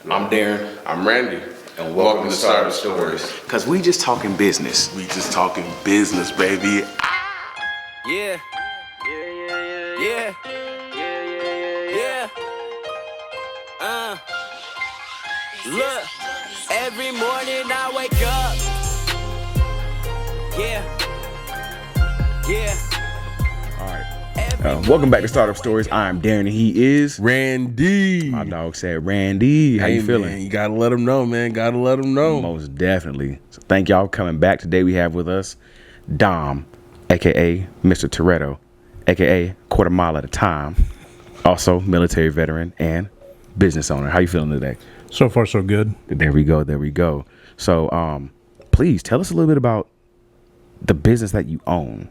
I'm Darren. I'm Randy. And welcome to Startup Stories. Cause we just talking business. We just talking business, baby. Yeah. Yeah. Look, every morning I wake up. Yeah. All right. Welcome back to Startup Stories. I'm Darren and he is Randy. My dog said Randy. How you feeling? Man, you gotta let him know, man. Gotta let him know. Most definitely. So thank y'all for coming back. Today we have with us Dom, aka Mr. Toretto, aka quarter mile at a time. Also military veteran and business owner. How you feeling today? So far, so good. There we go. So, please tell us a little bit about the business that you own.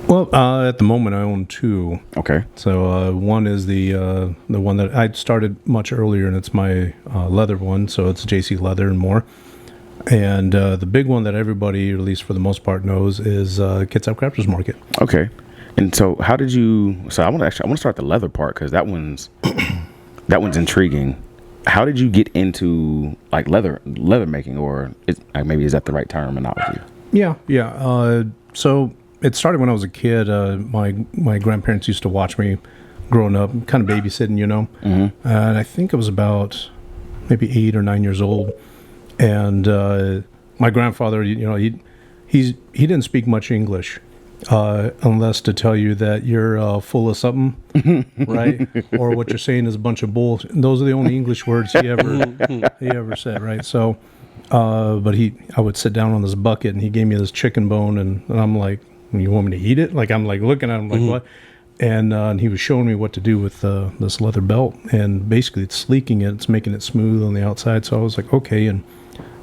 Well, at the moment, I own two. Okay. So one is the one that I started much earlier, and it's my leather one. So it's JC Leather and more. And the big one that everybody, at least for the most part, knows is Kitsap Crafters Market. Okay. And so, how did you? So I want to start the leather part because that one's intriguing. How did you get into like leather making, or maybe is that the right terminology? Yeah. So it started when I was a kid. My grandparents used to watch me growing up, kind of babysitting, And I think I was about maybe 8 or 9 years old. And my grandfather, he didn't speak much English. Unless to tell you that you're full of something, right? Or what you're saying is a bunch of bull. Those are the only English words he ever said, right? So, but I would sit down on this bucket and he gave me this chicken bone and I'm like, you want me to eat it? Like, I'm like looking at him like, what? And he was showing me what to do with this leather belt. And basically it's sleeking it. It's making it smooth on the outside. So I was like, okay. And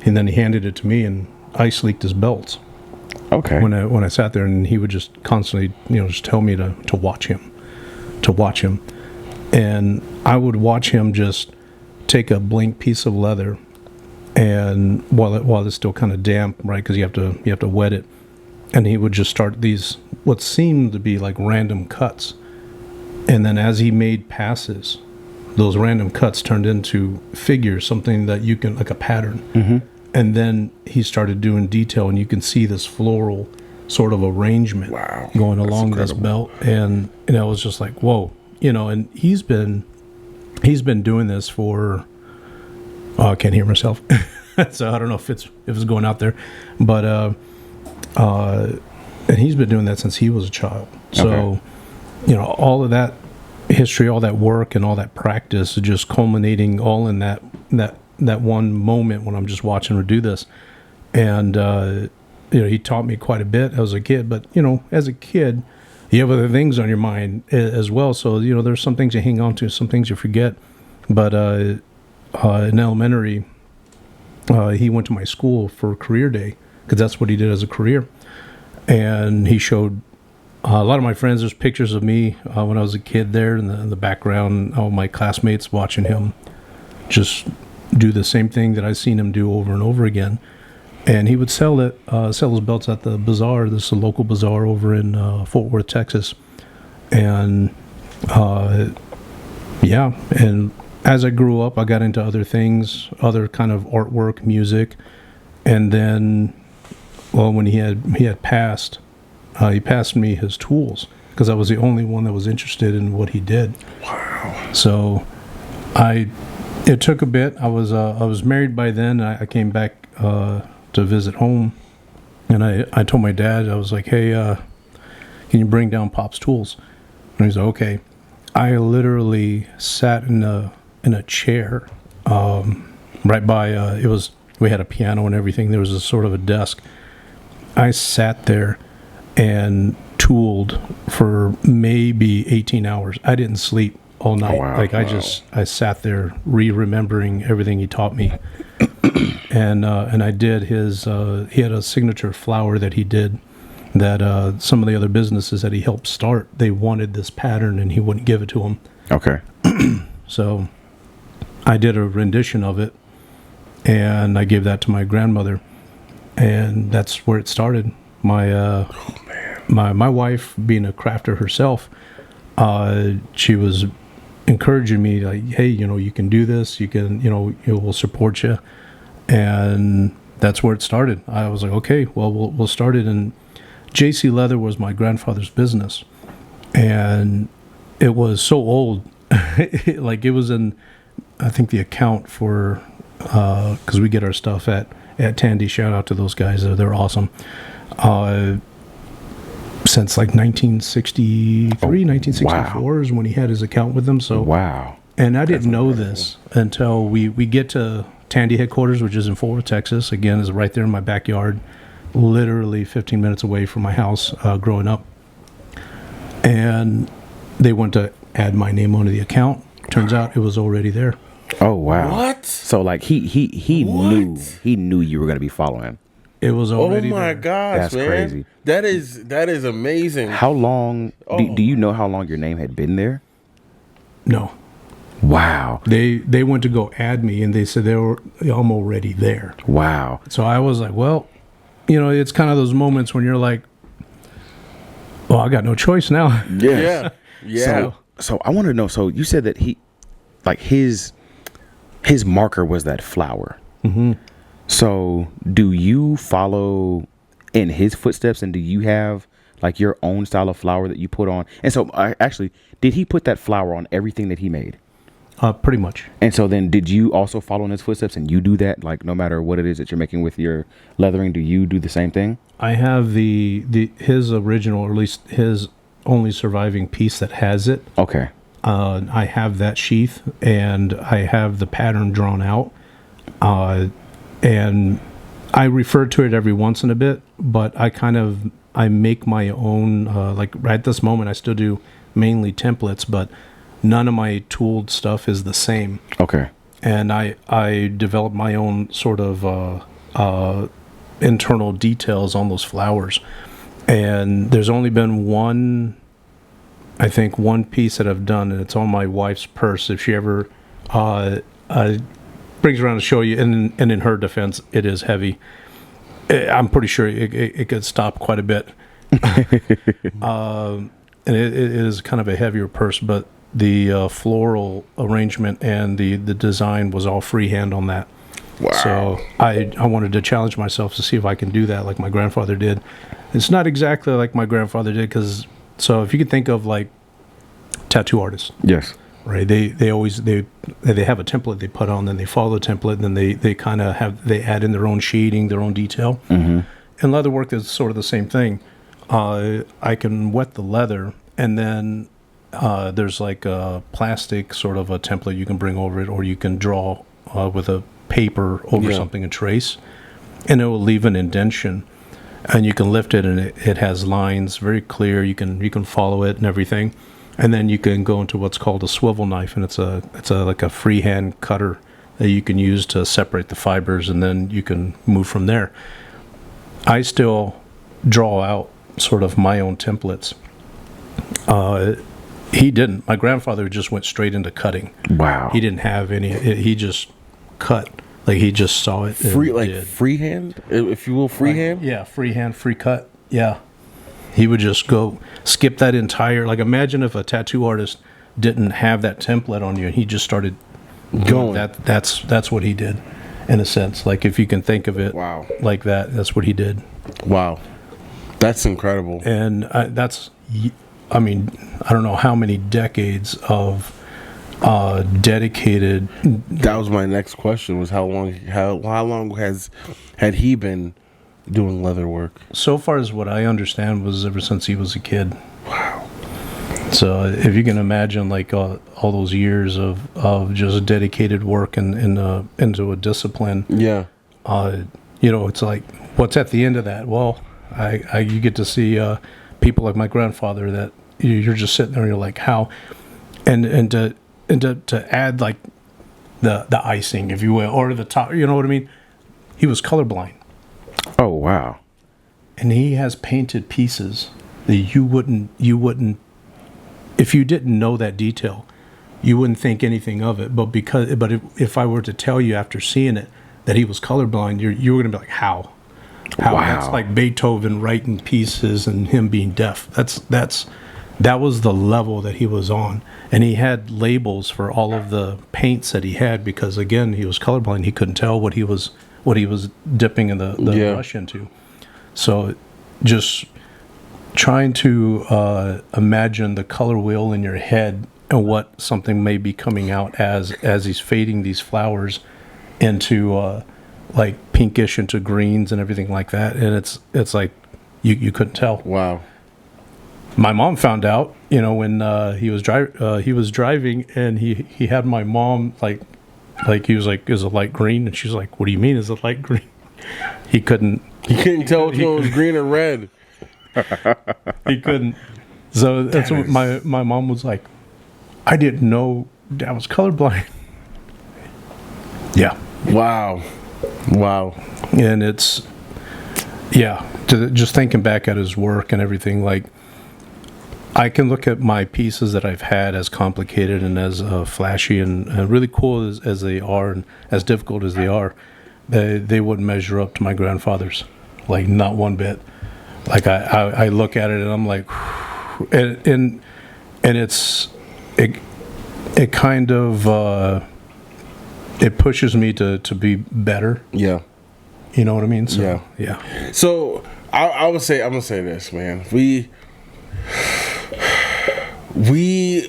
then he handed it to me and I sleeked his belts. Okay. When I sat there and he would just constantly, just tell me to watch him, and I would watch him just take a blank piece of leather, and while it's still kind of damp, right? Because you have to wet it, and he would just start these what seemed to be like random cuts, and then as he made passes, those random cuts turned into figures, something that you can like a pattern. Mm-hmm. And then he started doing detail, and you can see this floral sort of arrangement going along this belt. And I was just like, whoa, and he's been doing this for, I can't hear myself. So I don't know if it's going out there, but, and he's been doing that since he was a child. So, all of that history, all that work and all that practice just culminating all in that one moment when I'm just watching her do this. And, he taught me quite a bit as a kid, but, as a kid, you have other things on your mind as well. So, there's some things you hang on to, some things you forget. But in elementary, he went to my school for career day because that's what he did as a career. And he showed a lot of my friends, there's pictures of me when I was a kid there in the background, all my classmates watching him just do the same thing that I've seen him do over and over again. And he would sell his belts at the bazaar. This is a local bazaar over in Fort Worth, Texas. And and as I grew up, I got into other things, other kind of artwork, music. And then, when he had passed, he passed me his tools because I was the only one that was interested in what he did. Wow. So it took a bit. I was married by then. I came back to visit home, and I told my dad, I was like, hey, can you bring down Pop's tools? And he's like, okay. I literally sat in a chair right by we had a piano and everything. There was a sort of a desk. I sat there and tooled for maybe 18 hours. I didn't sleep all night. I sat there remembering everything he taught me. And I did he had a signature flower that he did that some of the other businesses that he helped start, they wanted this pattern and he wouldn't give it to them. Okay. So I did a rendition of it and I gave that to my grandmother, and that's where it started. My wife, being a crafter herself, she was encouraging me like, hey, you can do this. You can, we'll support you. And that's where it started. I was like, okay, well, we'll start it. And JC Leather was my grandfather's business. And it was so old. Like it was in, I think, the account for, because we get our stuff at Tandy. Shout out to those guys. They're awesome. Since like 1963, 1964 is when he had his account with them. So Wow. And I didn't know this until we get to Tandy headquarters, which is in Fort Worth, Texas. Again, is right there in my backyard, literally 15 minutes away from my house growing up. And they went to add my name onto the account. Turns out it was already there. Oh wow. What? So like he knew you were gonna be following. It was Oh already my there. gosh, That's man. crazy. That is amazing. How long do you know how long your name had been there? No. Wow. They went to go add me, and they said I'm already there. Wow. So I was like, well, it's kind of those moments when you're like, well, I got no choice now. Yeah. Yeah. So I want to know. So you said that his marker was that flower. Mm-hmm. So do you follow in his footsteps, and do you have like your own style of flower that you put on? And so actually, did he put that flower on everything that he made? Pretty much. And so then did you also follow in his footsteps, and you do that, like no matter what it is that you're making with your leathering, do you do the same thing? I have his original, or at least his only surviving piece that has it. Okay. I have that sheath, and I have the pattern drawn out. And I refer to it every once in a bit, but I make my own, like right at this moment, I still do mainly templates, but none of my tooled stuff is the same. Okay. And I developed my own sort of internal details on those flowers. And there's only been one piece that I've done, and it's on my wife's purse. If she ever brings around to show you, and in her defense, it is heavy. I'm pretty sure it could stop quite a bit. And it is kind of a heavier purse, but the floral arrangement and the design was all freehand on that. Wow. So I wanted to challenge myself to see if I can do that like my grandfather did. It's not exactly like my grandfather did, so if you could think of like tattoo artists. Yes. Right, they have a template they put on, then they follow the template, and then they kind of they add in their own shading, their own detail. Mm-hmm. And leather work is sort of the same thing. I can wet the leather, and then there's like a plastic sort of a template you can bring over it, or you can draw with a paper over something and trace, and it will leave an indentation. And you can lift it, and it has lines very clear. You can follow it and everything. And then you can go into what's called a swivel knife, and it's like a freehand cutter that you can use to separate the fibers, and then you can move from there. I still draw out sort of my own templates. He didn't. My grandfather just went straight into cutting. Wow. He didn't have any. He just cut. Like he just saw it. Freehand, if you will, freehand. Yeah, freehand, free cut. Yeah. He would just go skip that entire, like imagine if a tattoo artist didn't have that template on you and he just started going. That's what he did, in a sense. Like if you can think of it like that, that's what he did. Wow. That's incredible. And I don't know how many decades of dedicated. That was my next question, was how long had he been doing leather work? So far as what I understand was ever since he was a kid. Wow. So if you can imagine like all those years of just dedicated work and into a discipline. Yeah. It's like, what's at the end of that? Well, you get to see people like my grandfather that you're just sitting there and you're like, how? And to add like the icing, if you will, or the top, you know what I mean? He was colorblind. Oh wow! And he has painted pieces that you wouldn't, if you didn't know that detail, you wouldn't think anything of it. But if I were to tell you after seeing it that he was colorblind, you were gonna be like, how? Wow. That's like Beethoven writing pieces and him being deaf. That's that was the level that he was on. And he had labels for all of the paints that he had because, again, he was colorblind. He couldn't tell what he was dipping in the brush into. So just trying to imagine the color wheel in your head and what something may be coming out as he's fading these flowers into like pinkish into greens and everything like that. And it's like you couldn't tell. Wow. My mom found out, when he was driving, and he had my mom like he was like, "Is it light green?" And she's like, "What do you mean, is it light green?" He couldn't tell which one was green or red. He couldn't. So that's what my mom was like. I didn't know Dad was colorblind. Yeah. Wow. And it's just thinking back at his work and everything, like, I can look at my pieces that I've had, as complicated and as flashy and really cool as they are, and as difficult as they are, they wouldn't measure up to my grandfather's, like, not one bit. Like, I look at it and I'm like, and it kind of it pushes me to be better. Yeah. You know what I mean? So, yeah. So I would say, I'm gonna say this, man. We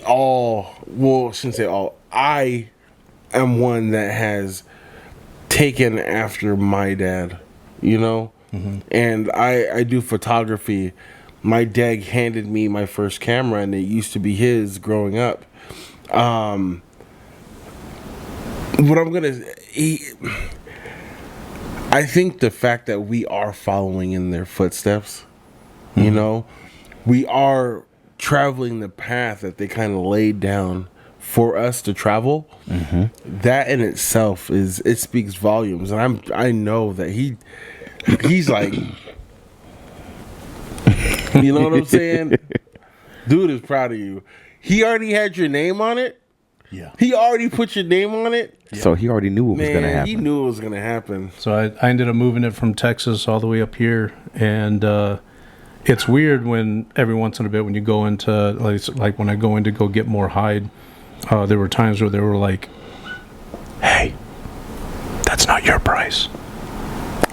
all, well, I shouldn't say all. I am one that has taken after my dad, Mm-hmm. And I do photography. My dad handed me my first camera, and it used to be his growing up. What I'm gonna, I think the fact that we are following in their footsteps, Mm-hmm. We are traveling the path that they kind of laid down for us to travel. Mm-hmm. That in itself it speaks volumes, and I know that he's like, you know what I'm saying? Dude is proud of you. He already had your name on it. Yeah. He already put your name on it. Yeah. So he already knew what was going to happen. He knew it was going to happen. So I ended up moving it from Texas all the way up here, and it's weird when every once in a bit when you go into like when I go in to go get more hide, there were times where they were like, "Hey, that's not your price."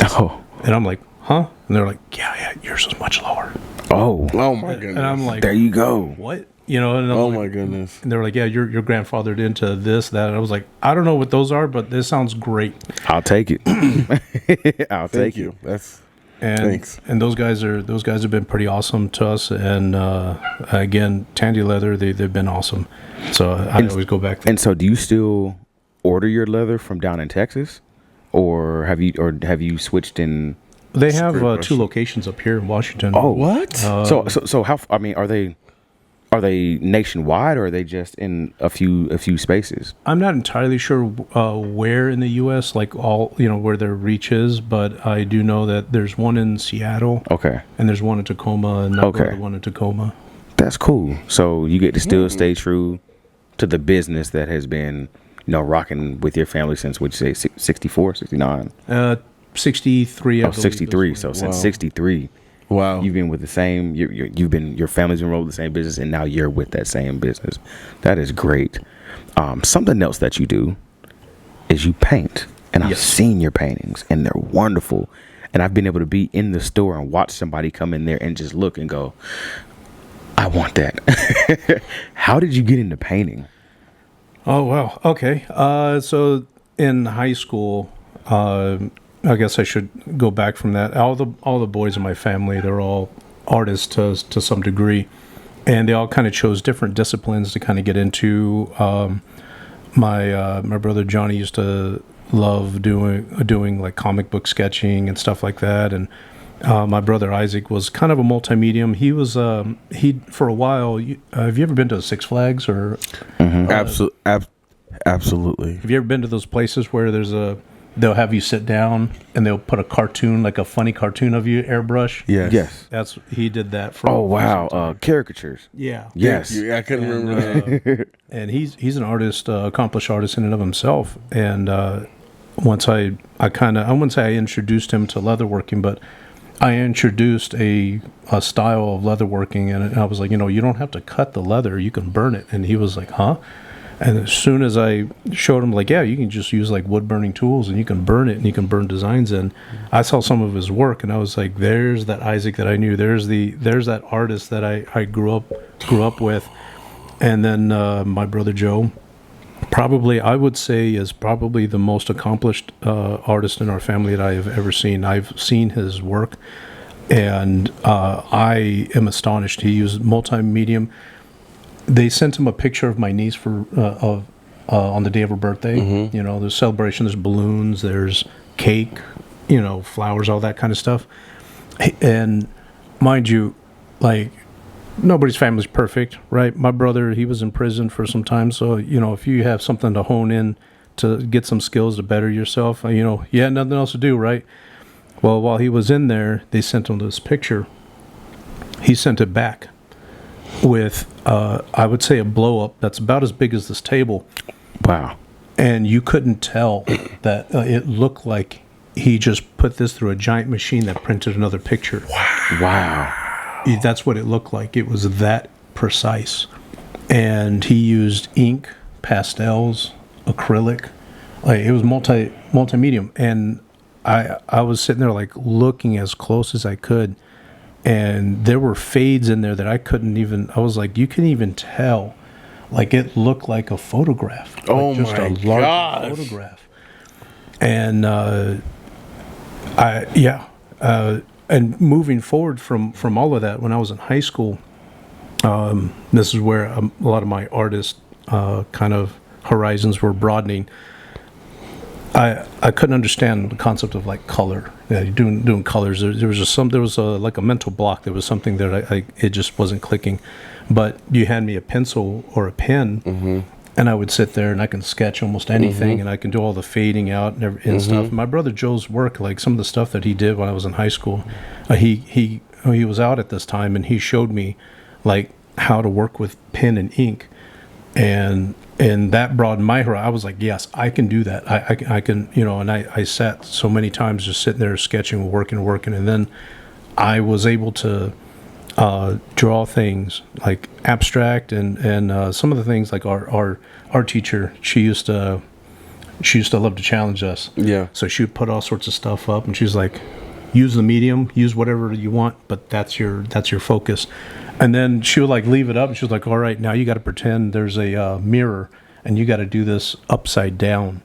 Oh. And I'm like, "Huh?" And they're like, "Yeah, yours is much lower." Oh my goodness. And I'm like, there you go. What? And I'm like, my goodness. And they were like, "Yeah, you're grandfathered into this, that." And I was like, "I don't know what those are, but this sounds great." I'll take it. I'll take Thank you. Thanks. And those guys have been pretty awesome to us. And again, Tandy Leather, they've been awesome. So I always go back there. And so, do you still order your leather from down in Texas, or have you switched in? They have 2 locations up here in Washington. Oh, what? So how? I mean, are they nationwide, or are they just in a few spaces? I'm not entirely sure where in the U.S. like all where their reach is, but I do know that there's one in Seattle. Okay. And there's one in Tacoma, and the one in Tacoma. That's cool. So you get to still stay true to the business that has been rocking with your family since, would you say, 64, 69? 63. I believe 63. So since 63. Wow. You've been with the same, your family's been enrolled in the same business, and now you're with that same business. That is great. Something else that you do is you paint. And I've seen your paintings, and they're wonderful. And I've been able to be in the store and watch somebody come in there and just look and go, I want that. How did you get into painting? Oh, wow. Okay. So in high school, I guess I should go back from that. All the boys in my family, they're all artists to some degree, and they all kind of chose different disciplines to kind of get into. My brother Johnny used to love doing like comic book sketching and stuff like that, and my brother Isaac was kind of a multimedium. He was for a while. Have you ever been to Six Flags or? Mm-hmm. Absolutely. Have you ever been to those places where they'll have you sit down and they'll put a cartoon, like a funny cartoon of you, airbrush? Yes. He did that for. Oh wow, caricatures. Yeah. Yes. Yeah, I couldn't remember. And he's an artist, accomplished artist in and of himself. And once I wouldn't say I introduced him to leatherworking, but I introduced a style of leatherworking, and I was like, you don't have to cut the leather, you can burn it. And he was like, huh? And as soon as I showed him, like, yeah, you can just use like wood burning tools and you can burn it and you can burn designs in. I saw some of his work and I was like, there's that Isaac that I knew. There's that artist that I grew up with. And then my brother Joe, probably I would say is probably the most accomplished artist in our family that I have ever seen. I've seen his work, and I am astonished. He used multimedia. They sent him a picture of my niece for on the day of her birthday. Mm-hmm. There's celebration, there's balloons, there's cake, flowers, all that kind of stuff. And mind you, like, nobody's family's perfect, right? My brother, he was in prison for some time, so if you have something to hone in to get some skills to better yourself, you had nothing else to do, right? Well, while he was in there, they sent him this picture. He sent it back with, I would say, a blow up that's about as big as this table. Wow. And you couldn't tell that it looked like he just put this through a giant machine that printed another picture. Wow. That's what it looked like. It was that precise. And he used ink, pastels, acrylic. Like, it was multi-medium. And I was sitting there like looking as close as I could. And there were fades in there that I couldn't even, I was like, you can even tell. Like, it looked like a photograph. Like Oh just my a large gosh. photograph. And and moving forward from all of that, when I was in high school, this is where a lot of my artist kind of horizons were broadening. I couldn't understand the concept of like color, doing colors. There was just like a mental block. There was something that it just wasn't clicking. But you hand me a pencil or a pen, Mm-hmm. and I would sit there and I can sketch almost anything, and I can do all the fading out and stuff. My brother Joe's work, like some of the stuff that he did when I was in high school, he was out at this time, and he showed me like how to work with pen and ink, and that broadened my horizon. I was like, yes, I can do that. I can, and I sat so many times just sitting there sketching, working, and then I was able to draw things like abstract and some of the things like our teacher, she used to love to challenge us. Yeah. So she would put all sorts of stuff up, and she's like, use the medium, use whatever you want, but that's your focus. And then she would like leave it up, and she was like, all right, now you got to pretend there's a mirror, and you got to do this upside down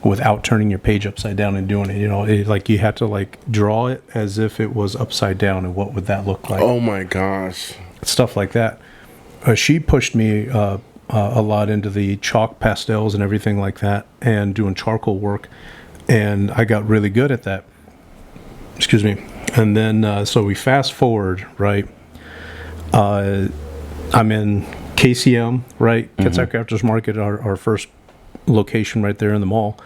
without turning your page upside down and doing it. Like you had to like draw it as if it was upside down, and what would that look like? Oh my gosh. Stuff like that. She pushed me a lot into the chalk pastels and everything like that, and doing charcoal work, and I got really good at that. Excuse me. And then so we fast forward, right? I'm in KCM, right? Kitsap Crafters Market, our first location right there in the mall.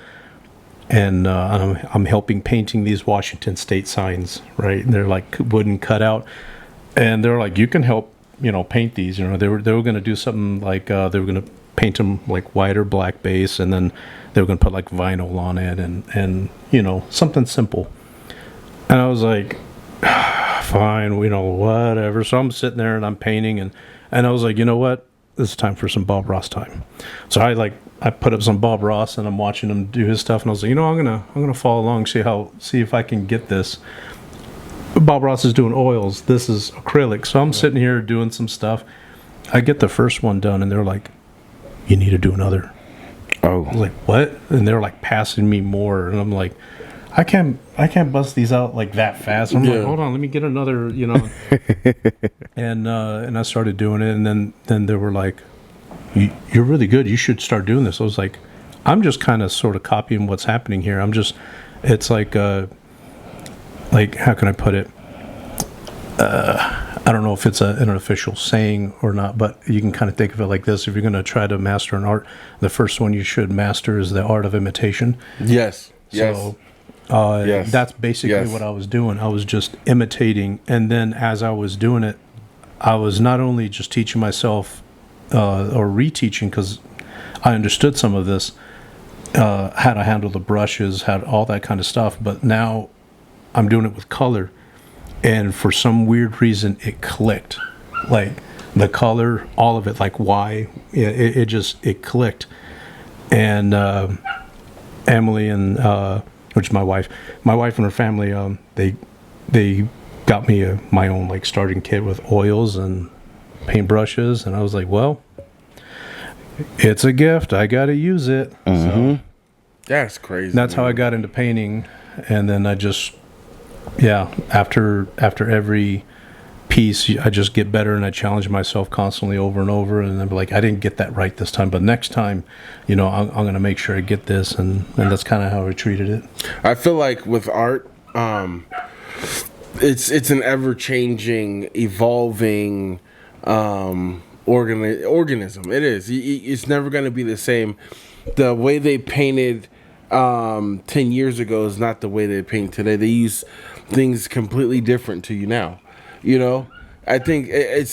And I'm helping painting these Washington State signs, right? And they're like wooden cutout. And they're like, you can help, paint these. They were going to do something like they were going to paint them like white or black base, and then they were going to put like vinyl on it and something simple. And I was like, fine, whatever. So I'm sitting there and I'm painting, and I was like, you know what? This is time for some Bob Ross time. So I put up some Bob Ross, and I'm watching him do his stuff, and I was like, I'm gonna follow along, see if I can get this. Bob Ross is doing oils. This is acrylic. So I'm sitting here doing some stuff. I get the first one done, and they're like, you need to do another. Oh. I was like, what? And they're like passing me more, and I'm like, I can't bust these out like that fast. I'm like, hold on, let me get another, and I started doing it, and then they were like, you're really good. You should start doing this. I was like, I'm just kind of sort of copying what's happening here. It's like how can I put it? I don't know if it's an official saying or not, but you can kind of think of it like this. If you're going to try to master an art, the first one you should master is the art of imitation. Yes. So, yes. That's basically what I was doing. I was just imitating, and then as I was doing it, I was not only just teaching myself or reteaching, because I understood some of this, how to handle the brushes, how all that kind of stuff, but now I'm doing it with color. and for some weird reason it clicked, like the color, all of it, like why it just clicked. And Emily and which is my wife and her family, they got me my own like starting kit with oils and paintbrushes, and I was like, well, it's a gift, I gotta use it. So That's crazy. that's how I got into painting. And then I just, after every piece, I just get better, and I challenge myself constantly over and over. And I'm like, I didn't get that right this time, but next time, I'm going to make sure I get this. And that's kind of how I treated it. I feel like with art, it's an ever-changing, evolving organism. It is. It's never going to be the same. The way they painted 10 years ago is not the way they paint today. They use things completely different to you now. I think I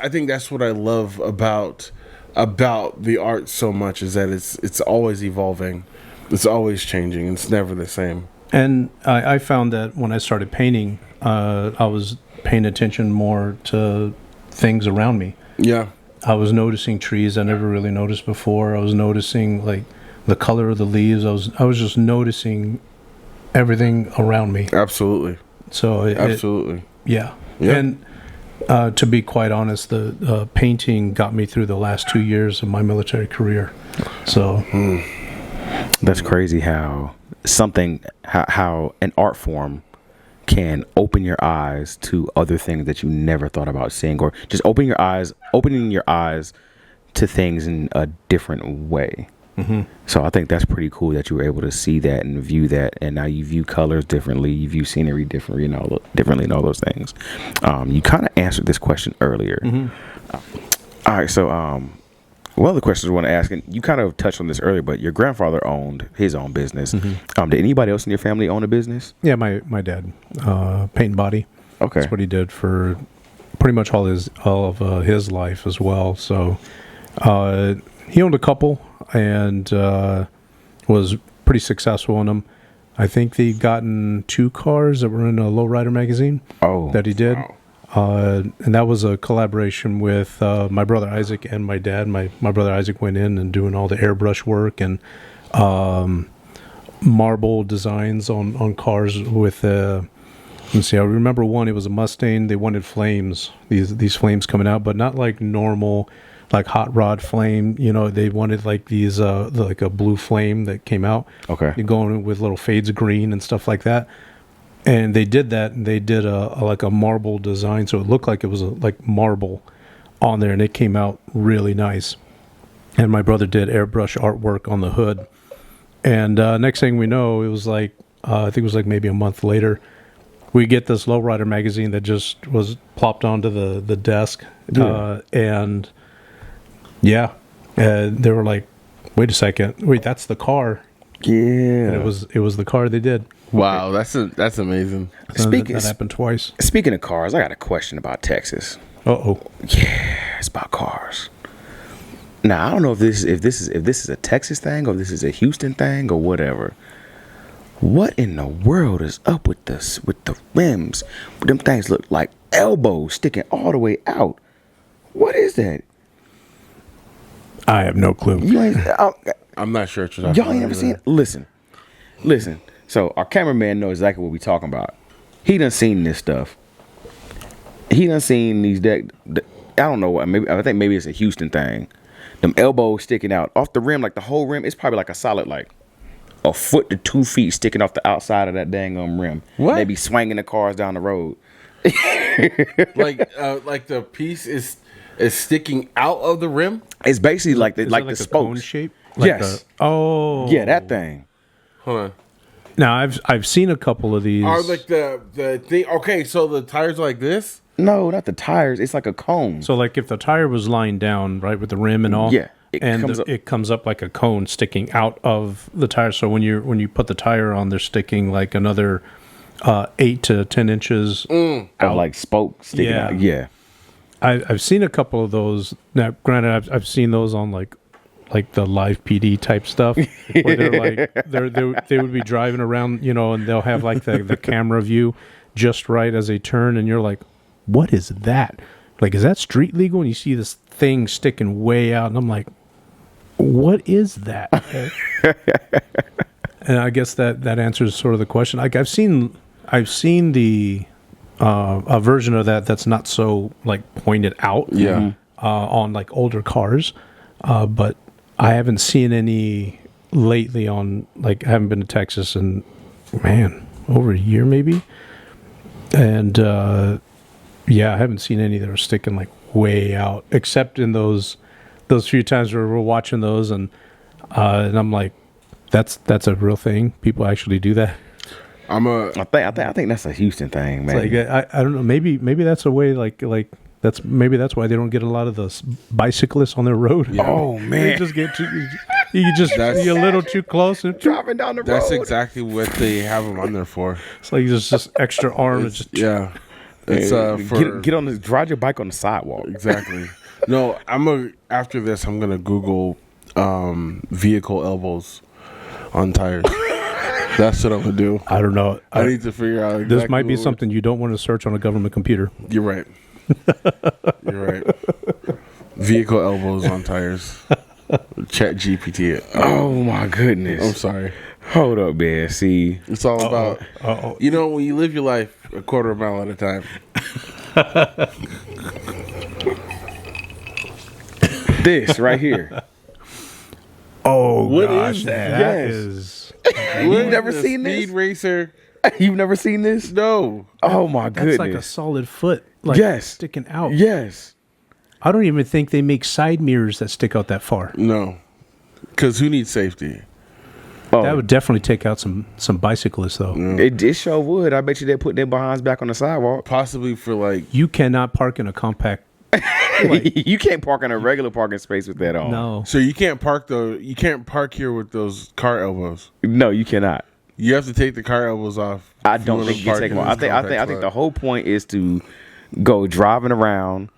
think that's what I love about the art so much, is that it's always evolving, it's always changing, it's never the same. And I found that when I started painting, I was paying attention more to things around me. Yeah, I was noticing trees I never really noticed before. I was noticing like the color of the leaves. I was just noticing everything around me. absolutely. So Absolutely. Yeah. Yeah. And to be quite honest, the painting got me through the last 2 years of my military career. So That's crazy how how an art form can open your eyes to other things that you never thought about seeing, or just opening your eyes to things in a different way. So I think that's pretty cool that you were able to see that and view that, and now you view colors differently, you view scenery differently, and all those things. You kind of answered this question earlier. All right, so one of the questions I want to ask, and you kind of touched on this earlier, but your grandfather owned his own business. Did anybody else in your family own a business? yeah, my dad, paint and body. Okay, That's what he did for pretty much all of his life as well. So he owned a couple and was pretty successful in them. I think they'd gotten 2 cars that were in a Lowrider magazine. That he did. Wow. And that was a collaboration with my brother Isaac and my dad. My brother Isaac went in and doing all the airbrush work and marble designs on cars with let's see, I remember one, it was a Mustang. They wanted flames, these flames coming out, but not like normal, like hot rod flame. They wanted like these like a blue flame that came out. Okay. You go in with little fades of green and stuff like that. And they did that, and they did like a marble design, so it looked like it was like marble on there, and it came out really nice. And my brother did airbrush artwork on the hood. And next thing we know, it was like I think it was like maybe a month later, we get this Lowrider magazine that just was plopped onto the desk, and they were like, "Wait a second, that's the car." Yeah, And it was the car they did. Wow, that's amazing. That happened twice. Speaking of cars, I got a question about Texas. Uh-oh. Yeah, it's about cars. Now I don't know if this is a Texas thing, or if this is a Houston thing, or whatever. What in the world is up with the rims? Them things look like elbows sticking all the way out. What is that? I have no clue. I'm not sure what you're talking Y'all about. ain't never seen it? Listen. So our cameraman knows exactly what we talking about. He done seen this stuff. He done seen these I don't know what. I think maybe it's a Houston thing. Them elbows sticking out off the rim, like the whole rim. It's probably like a solid like a foot to 2 feet sticking off the outside of that dang rim. What? They be swinging the cars down the road. like the piece is sticking out of the rim. It's basically like the Is it the a spokes. cone shape? Yes. Yeah, that thing. Hold on. Now I've seen a couple of these. Are like the thing? Okay, so the tires are like this. No, not the tires. It's like a cone. So like if the tire was lying down, right, with the rim and all, Yeah, it comes up like a cone sticking out of the tire. So when you put the tire on, they're sticking like another 8 to 10 inches of like spokes sticking Yeah. out. Yeah. I've seen a couple of those. Now, granted, I've seen those on like the live PD type stuff, where they're like they would be driving around, and they'll have like the camera view, just right as they turn, and you're like, what is that? Like, is that street legal? And you see this thing sticking way out, and I'm like, what is that? And I guess that answers sort of the question. Like, I've seen the a version of that's not so like pointed out. Yeah. On like older cars, but I haven't seen any lately on, like, I haven't been to Texas in, man, over a year maybe. And yeah, I haven't seen any that are sticking like way out, except in those few times where we're watching those, and I'm like, that's a real thing. People actually do that. I think that's a Houston thing, man. It's like, I don't know, maybe that's a way, like that's why they don't get a lot of the bicyclists on their road. Yeah. Oh man, they just get too, you just be a little too close and driving down the road. That's exactly what they have them on there for. It's like there's just extra arm. It's for get on ride your bike on the sidewalk. Exactly. No, after this I'm gonna Google vehicle elbows on tires. That's what I'm gonna do. I don't know. I need to figure out. Exactly this might be something you don't want to search on a government computer. You're right. You're right. Vehicle elbows on tires. Chat GPT it. Oh my goodness. I'm sorry. Hold up, man. See, it's all about. You know, when you live your life a quarter mile at a time. This right here. Oh, what gosh, is that? That is. You've never seen this? Speed racer. You've never seen this? No. Oh my goodness. That's like a solid foot. Like, yes. Sticking out. Yes. I don't even think they make side mirrors that stick out that far. No. Because who needs safety? Oh. That would definitely take out some bicyclists, though. It sure would. I bet you they put their behinds back on the sidewalk. Possibly for like. You cannot park in a compact. You can't park in a regular parking space with that on. No. So you can't park here with those car elbows. No, you cannot. You have to take the car elbows off. I don't think you can take them off. I think the whole point is to go driving around,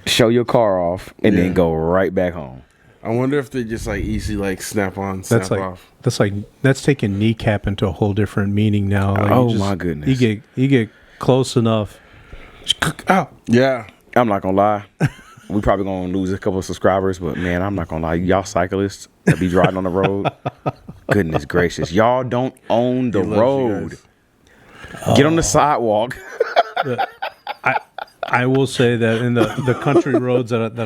show your car off, and then go right back home. I wonder if they just like easy like snap on, snap off. That's taking kneecap into a whole different meaning now. Like, oh my goodness! You get close enough. Out. Yeah. I'm not gonna lie. We probably gonna lose a couple of subscribers, but man, I'm not gonna lie. Y'all cyclists that be driving on the road, goodness gracious, y'all don't own the road. Get on the sidewalk. I will say that in the country roads that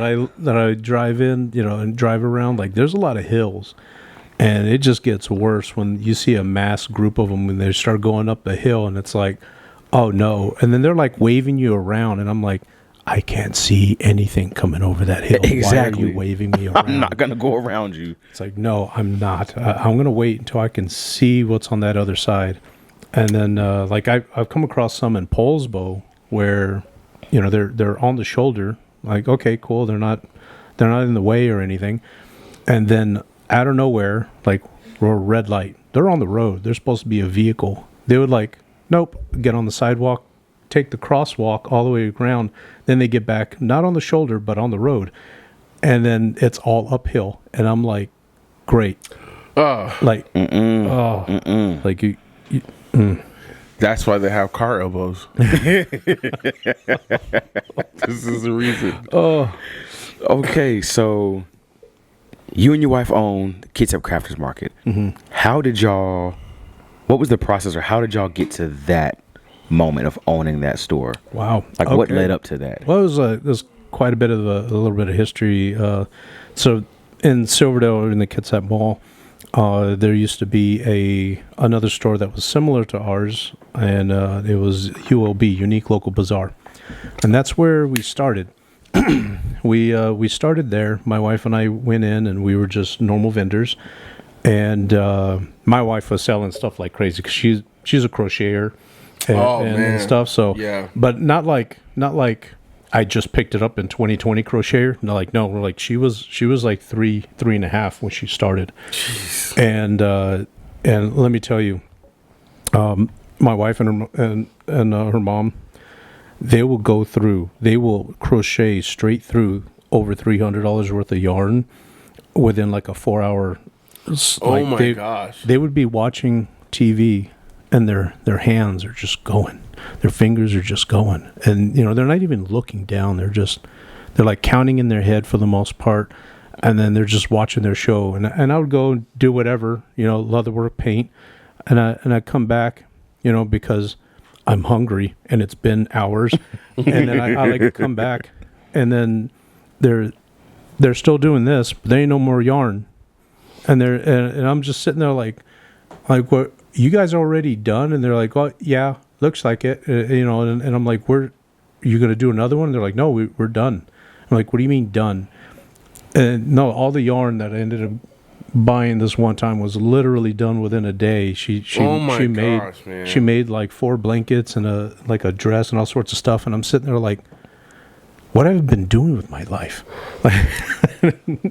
I drive in, and drive around, like, there's a lot of hills, and it just gets worse when you see a mass group of them when they start going up the hill, and it's like, oh no, and then they're like waving you around, and I'm like, I can't see anything coming over that hill. Exactly. Why are you waving me around? I'm not gonna go around you. It's like, no, I'm not. I'm gonna wait until I can see what's on that other side, and then like I've come across some in Polsbo where, they're on the shoulder. Like, okay, cool. They're not in the way or anything, and then out of nowhere, like, red light. They're on the road. They're supposed to be a vehicle. They would like, nope, get on the sidewalk, take the crosswalk all the way around, then they get back, not on the shoulder, but on the road. And then it's all uphill. And I'm like, great. Like, like you That's why they have car elbows. This is the reason. Oh, okay. So you and your wife own Kitsap Crafters Market. Mm-hmm. What was the process, or how did y'all get to that moment of owning that store? Wow. Like, what led up to that? Well, there's quite a bit of a little bit of history. So in Silverdale, in the Kitsap Mall, there used to be another store that was similar to ours, and it was ULB, Unique Local Bazaar, and that's where we started. We started there. My wife and I went in, and we were just normal vendors, and my wife was selling stuff like crazy because she's a crocheter and stuff. So yeah, but not like I just picked it up in 2020 crocheter. No, we're like she was like 3.5 when she started. Jeez. And let me tell you, my wife and her mom, they will crochet straight through over $300 worth of yarn within like a 4 hour. Oh my gosh! They would be watching TV and their hands are just going. Their fingers are just going. And, they're not even looking down. They're like counting in their head for the most part. And then they're just watching their show. And I would go and do whatever, leatherwork, paint. And I come back, because I'm hungry and it's been hours. And then I like to come back, and then they're still doing this, but there ain't no more yarn. And I'm just sitting there like, what, you guys already done? And they're like, oh yeah, looks like it. And I'm like, you going to do another one? And they're like, no, we're done. I'm like, what do you mean done? And no, all the yarn that I ended up buying this one time was literally done within a day. She made like 4 blankets and a dress and all sorts of stuff. And I'm sitting there like, what have I been doing with my life?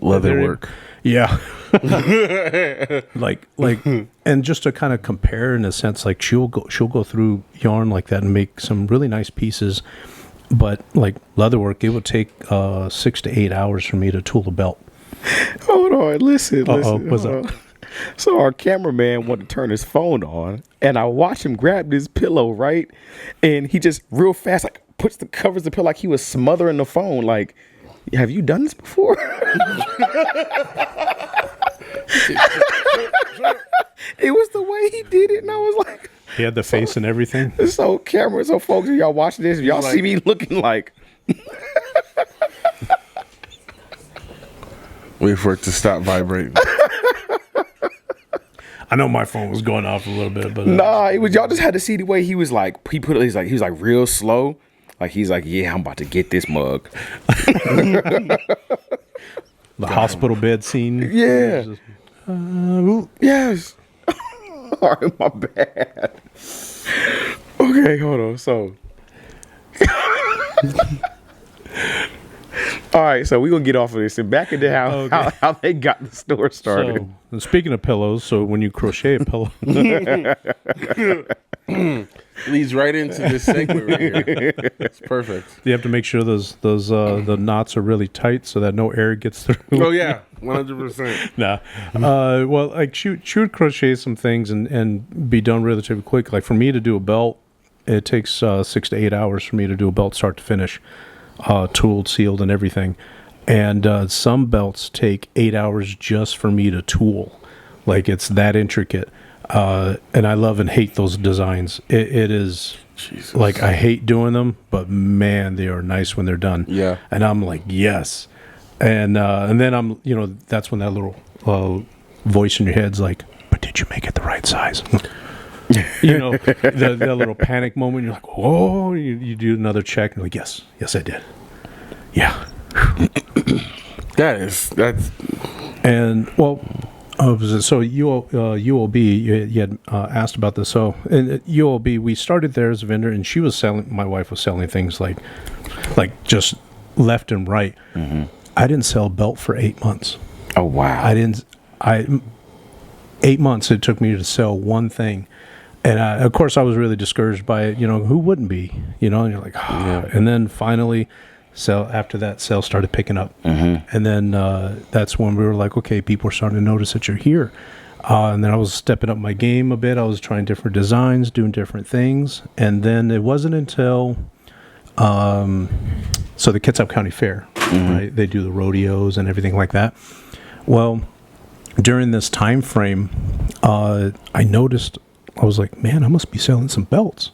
Leather work. Yeah. like, and just to kind of compare in a sense, like she'll go through yarn like that and make some really nice pieces. But like leatherwork, it would take 6 to 8 hours for me to tool a belt. Hold on, listen. What's up? So our cameraman wanted to turn his phone on, and I watched him grab this pillow, right? And he just real fast like puts the covers the pillow like he was smothering the phone. Like, have you done this before? It was the way he did it, and I was like, he had the face and everything. So folks, if y'all watching this, if y'all see me looking like. Wait for it to stop vibrating. I know my phone was going off a little bit, but nah, it was y'all just had to see the way he was like. He was like real slow. Like he's like, yeah, I'm about to get this mug. The hospital bed scene. Yeah. Yes. All right, my bad. Okay, hold on. So, all right, so we're gonna get off of this and back into how they got the store started. So, speaking of pillows, so when you crochet a pillow, Leads right into this segment right here. It's perfect. you have to make sure those the knots are really tight so that no air gets through. Oh yeah, 100%. Nah. Well, like she would crochet some things and be done relatively quick. Like for me to do a belt, it takes 6 to 8 hours for me to do a belt start to finish, tooled, sealed, and everything. And some belts take 8 hours just for me to tool. Like it's that intricate. And I love and hate those designs. It is Jesus. Like I hate doing them, but man, they are nice when they're done. Yeah. And I'm like, yes. And then I'm, that's when that little voice in your head's like, but did you make it the right size? That little panic moment. You're like, oh, you do another check. And you're like, yes, I did. Yeah. That's. And well. So UOB, you had asked about this. So at UOB, we started there as a vendor, and my wife was selling things like just left and right. Mm-hmm. I didn't sell a belt for 8 months. Oh, wow. 8 months it took me to sell one thing. And of course I was really discouraged by it. Who wouldn't be, and you're like, oh. Yeah. And then finally, after that, sales started picking up. Mm-hmm. And then that's when we were like, okay, people are starting to notice that you're here. And then I was stepping up my game a bit. I was trying different designs, doing different things. And then it wasn't until, the Kitsap County Fair, mm-hmm. right? They do the rodeos and everything like that. Well, during this time frame, I noticed, I was like, man, I must be selling some belts.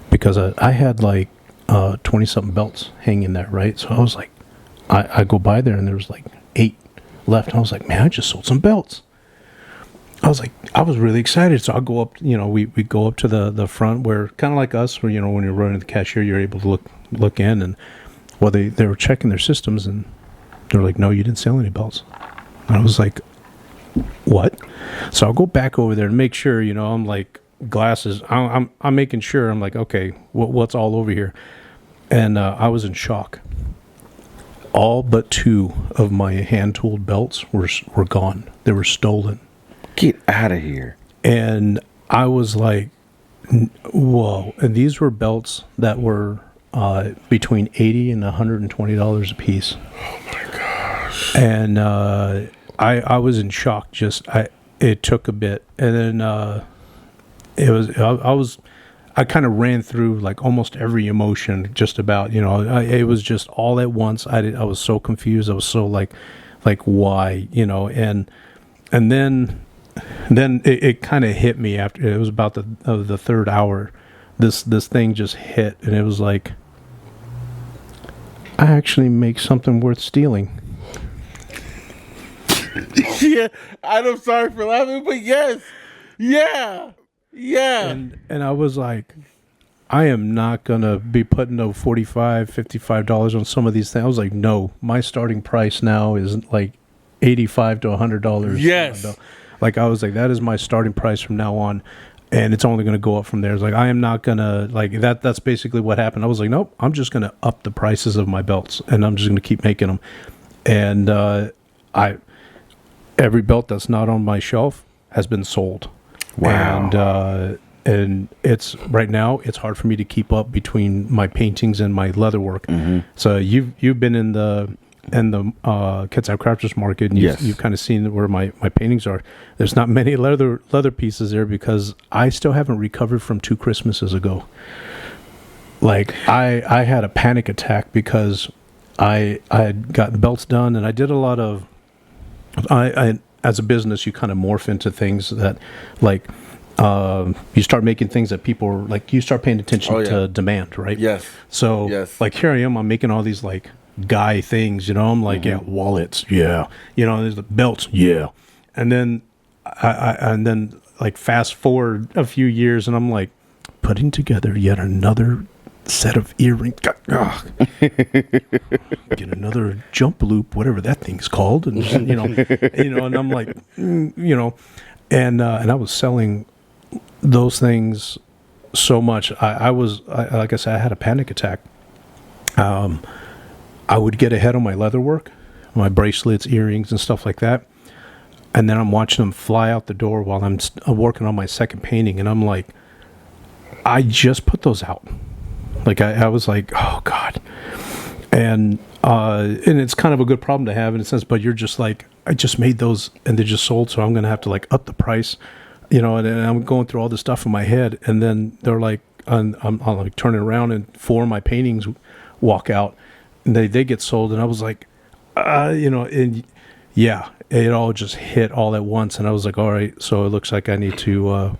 Because I had like 20-something belts hanging there, right? So I was like, I go by there and there was like 8 left. And I was like, man, I just sold some belts. I was really excited. So I'll go up, we go up to the front where, kind of like us, where, when you're running the cashier, you're able to look in. And, well, they were checking their systems and they're like, no, you didn't sell any belts. And I was like, what? So I'll go back over there and make sure, I'm like, glasses. I'm making sure. I'm like, okay, what's all over here? And I was in shock. All but 2 of my hand-tooled belts were gone. They were stolen. Get out of here. And I was like, whoa. And these were belts that were between $80 and $120 a piece. Oh, my gosh. And I was in shock. It took a bit. And then it was I kind of ran through like almost every emotion, just about, it was just all at once. I was so confused. I was so like why, and then it kind of hit me after it was about the third hour. This thing just hit, and it was like, I actually make something worth stealing. Yeah, I'm sorry for laughing, but yes, yeah. And I was like, I am not gonna be putting no $45, $55 on some of these things. I was like, no, my starting price now is like $85 to $100. Yes. Like, I was like, that is my starting price from now on, and it's only going to go up from there. It's like, I am not going to, like, that's basically what happened. I was like, nope, I'm just going to up the prices of my belts, and I'm just going to keep making them. And every belt that's not on my shelf has been sold. Wow. And it's right now, it's hard for me to keep up between my paintings and my leather work. Mm-hmm. So you've been in the Kitsap Crafters Market, and you've kind of seen where my paintings are. There's not many leather pieces there because I still haven't recovered from 2 Christmases ago. Like, I had a panic attack because I had gotten belts done, and I did a lot of I as a business, you kind of morph into things that, like, you start making things that people are, like, you start paying attention to demand, right? Yes. So like, here I am, I'm making all these like guy things, I'm like, yeah, wallets, yeah, there's the belts, yeah. And then and then like fast forward a few years, and I'm like putting together yet another set of earrings. Get another jump loop, whatever that thing's called, and and I'm like, and I was selling those things so much. I like I said, I had a panic attack. I would get ahead on my leather work, my bracelets, earrings, and stuff like that, and then I'm watching them fly out the door while I'm working on my second painting, and I'm like, I just put those out. Like, I was like, oh God. And it's kind of a good problem to have in a sense, but you're just like, I just made those and they just sold, so I'm going to have to like up the price, and I'm going through all this stuff in my head, and then they're like, I'm like turning around, and 4 of my paintings walk out, and they get sold, and I was like, and yeah, it all just hit all at once, and I was like, all right, so it looks like I need to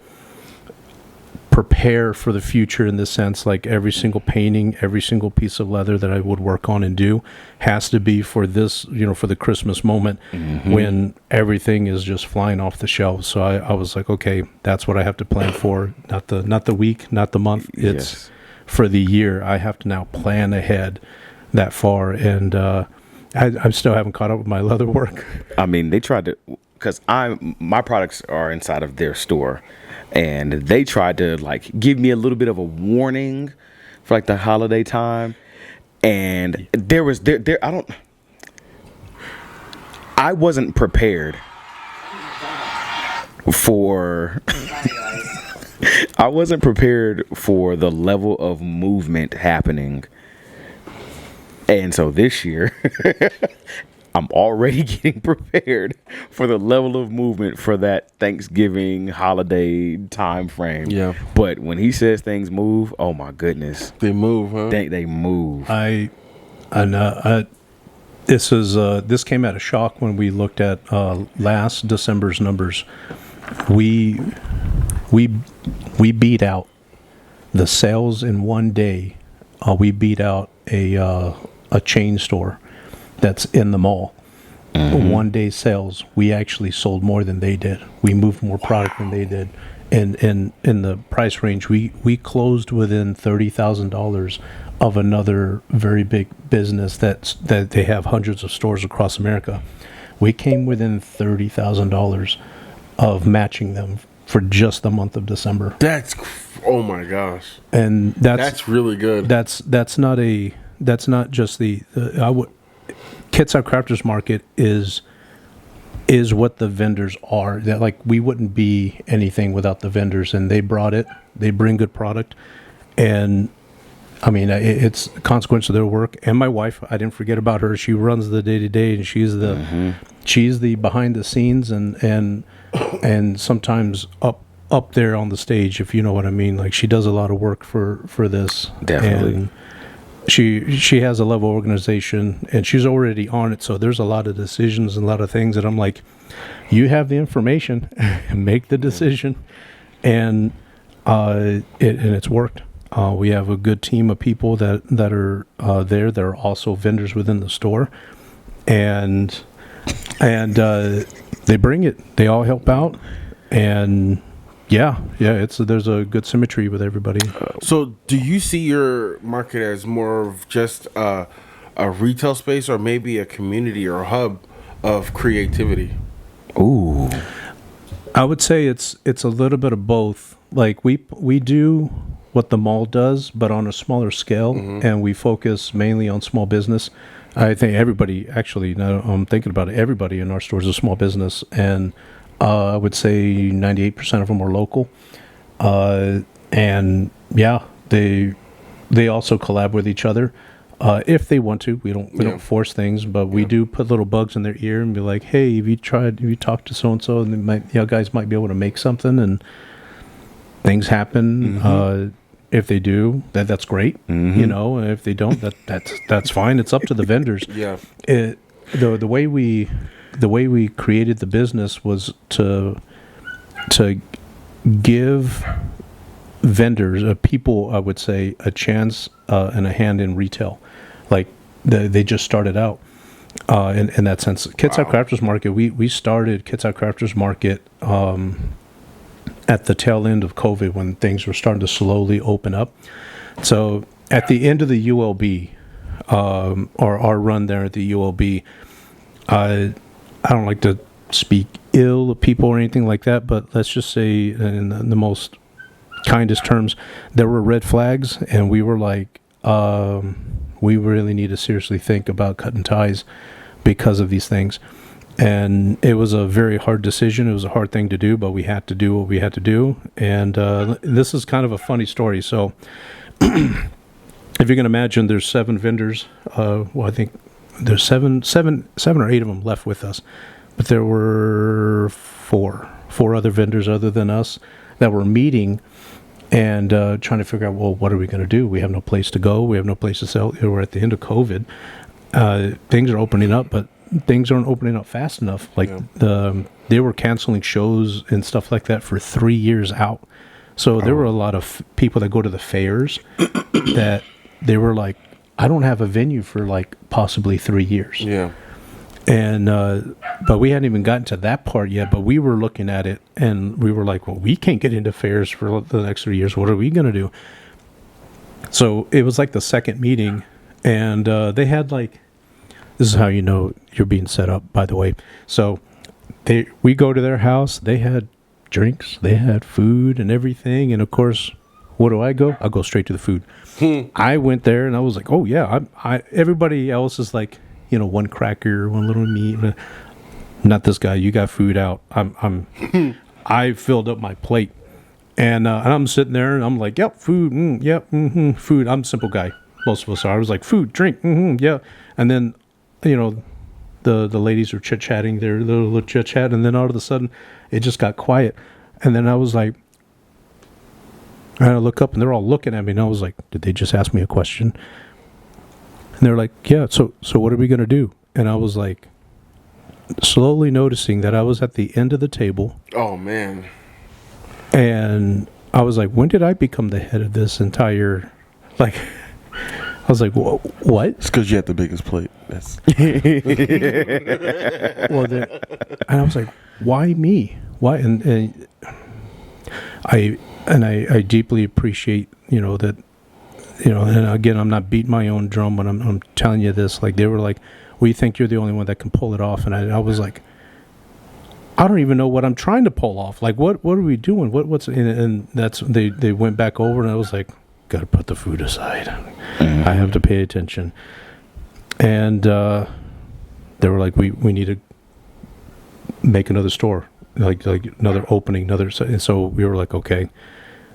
prepare for the future in this sense. Like, every single painting, every single piece of leather that I would work on and do has to be for this, for the Christmas moment, when everything is just flying off the shelves. So I was like, okay, that's what I have to plan for. Not the week, not the month. It's for the year. I have to now plan ahead that far. And I still haven't caught up with my leather work. I mean, they tried to, because my products are inside of their store, and they tried to like give me a little bit of a warning for like the holiday time, and I wasn't prepared for I wasn't prepared for the level of movement happening. And so this year, I'm already getting prepared for the level of movement for that Thanksgiving holiday time frame. Yeah. But when he says things move, oh my goodness. They move, huh? They move. This came at a shock when we looked at last December's numbers. We beat out the sales in one day. We beat out a chain store that's in the mall. One day sales, we actually sold more than they did. We moved more product than they did. And in the price range, we closed within $30,000 of another very big business that they have hundreds of stores across America. We came within $30,000 of matching them for just the month of December. Oh my gosh. And that's really good. That's not just Kitsap Crafters Market is what the vendors are. That, like, we wouldn't be anything without the vendors, and they brought it. They bring good product, and I mean, it's a consequence of their work. And my wife, I didn't forget about her. She runs the day to day, and she's the behind the scenes and sometimes up up there on the stage, if you know what I mean. Like, she does a lot of work for this. Definitely. And she has a level of organization, and she's already on it. So there's a lot of decisions and a lot of things that I'm like, you have the information, make the decision, and it's worked. We have a good team of people that are there. They're also vendors within the store, and they bring it. They all help out, and there's a good symmetry with everybody. So, do you see your market as more of just a retail space, or maybe a community or a hub of creativity? Ooh. I would say it's a little bit of both. Like, we do what the mall does, but on a smaller scale, and we focus mainly on small business. I think everybody, actually, now I'm thinking about it, everybody in our stores is a small business, and I would say 98% of them are local. And yeah, they also collab with each other if they want to. We don't force things, but we do put little bugs in their ear and be like, hey, have you talked to so and so, and guys might be able to make something, and things happen. If they do, that's great. You know, if they don't, that's fine. It's up to the vendors. Yeah. The way we created the business was to give vendors, people, I would say, a chance and a hand in retail. Like, they just started out in that sense. Kitsap Crafters Market, we started Kitsap Crafters Market at the tail end of COVID, when things were starting to slowly open up. So at the end of the ULB, or our run there at the ULB, I don't like to speak ill of people or anything like that, but let's just say, in the most kindest terms, there were red flags, and we were like, we really need to seriously think about cutting ties because of these things. And it was a very hard decision. It was a hard thing to do, but we had to do what we had to do. And this is kind of a funny story. So if you can imagine, there's 7 vendors. I think there's seven or 8 of them left with us. But there were four other vendors other than us that were meeting and trying to figure out, well, what are we going to do? We have no place to go. We have no place to sell. We're at the end of COVID. Things are opening up, but things aren't opening up fast enough. Like, they were canceling shows and stuff like that for 3 years out. So there were a lot of people that go to the fairs that they were like, I don't have a venue for like possibly 3 years. Yeah. And but we hadn't even gotten to that part yet. But we were looking at it, and we were like, well, we can't get into fairs for the next 3 years. What are we going to do? So it was like the second meeting, and they had like, this is how you know you're being set up, by the way. So we go to their house. They had drinks. They had food and everything. And, of course, what do? I go straight to the food. I went there, and I was like, oh, yeah. Everybody else is like, one cracker, one little meat. Not this guy. You got food out. I filled up my plate. And I'm sitting there, and I'm like, yep, food, food. I'm a simple guy. Most of us are. I was like, food, drink, yeah. And then, the ladies are chit-chatting, their little chit-chat, and then all of a sudden, it just got quiet. And then I was like, and I look up, and they're all looking at me, and I was like, did they just ask me a question? And they're like, yeah, so what are we going to do? And I was like, slowly noticing that I was at the end of the table. Oh, man. And I was like, when did I become the head of this entire, like... I was like, what? It's because you had the biggest plate. That's and I was like, why me? Why? And I deeply appreciate, that, and again, I'm not beating my own drum when I'm telling you this. Like, they were like, we think you're the only one that can pull it off. And I was like, I don't even know what I'm trying to pull off. Like, what are we doing? And that's, they went back over, and I was like, got to put the food aside. I have to pay attention. And they were like, we need to make another store, like another opening, and so we were like, okay.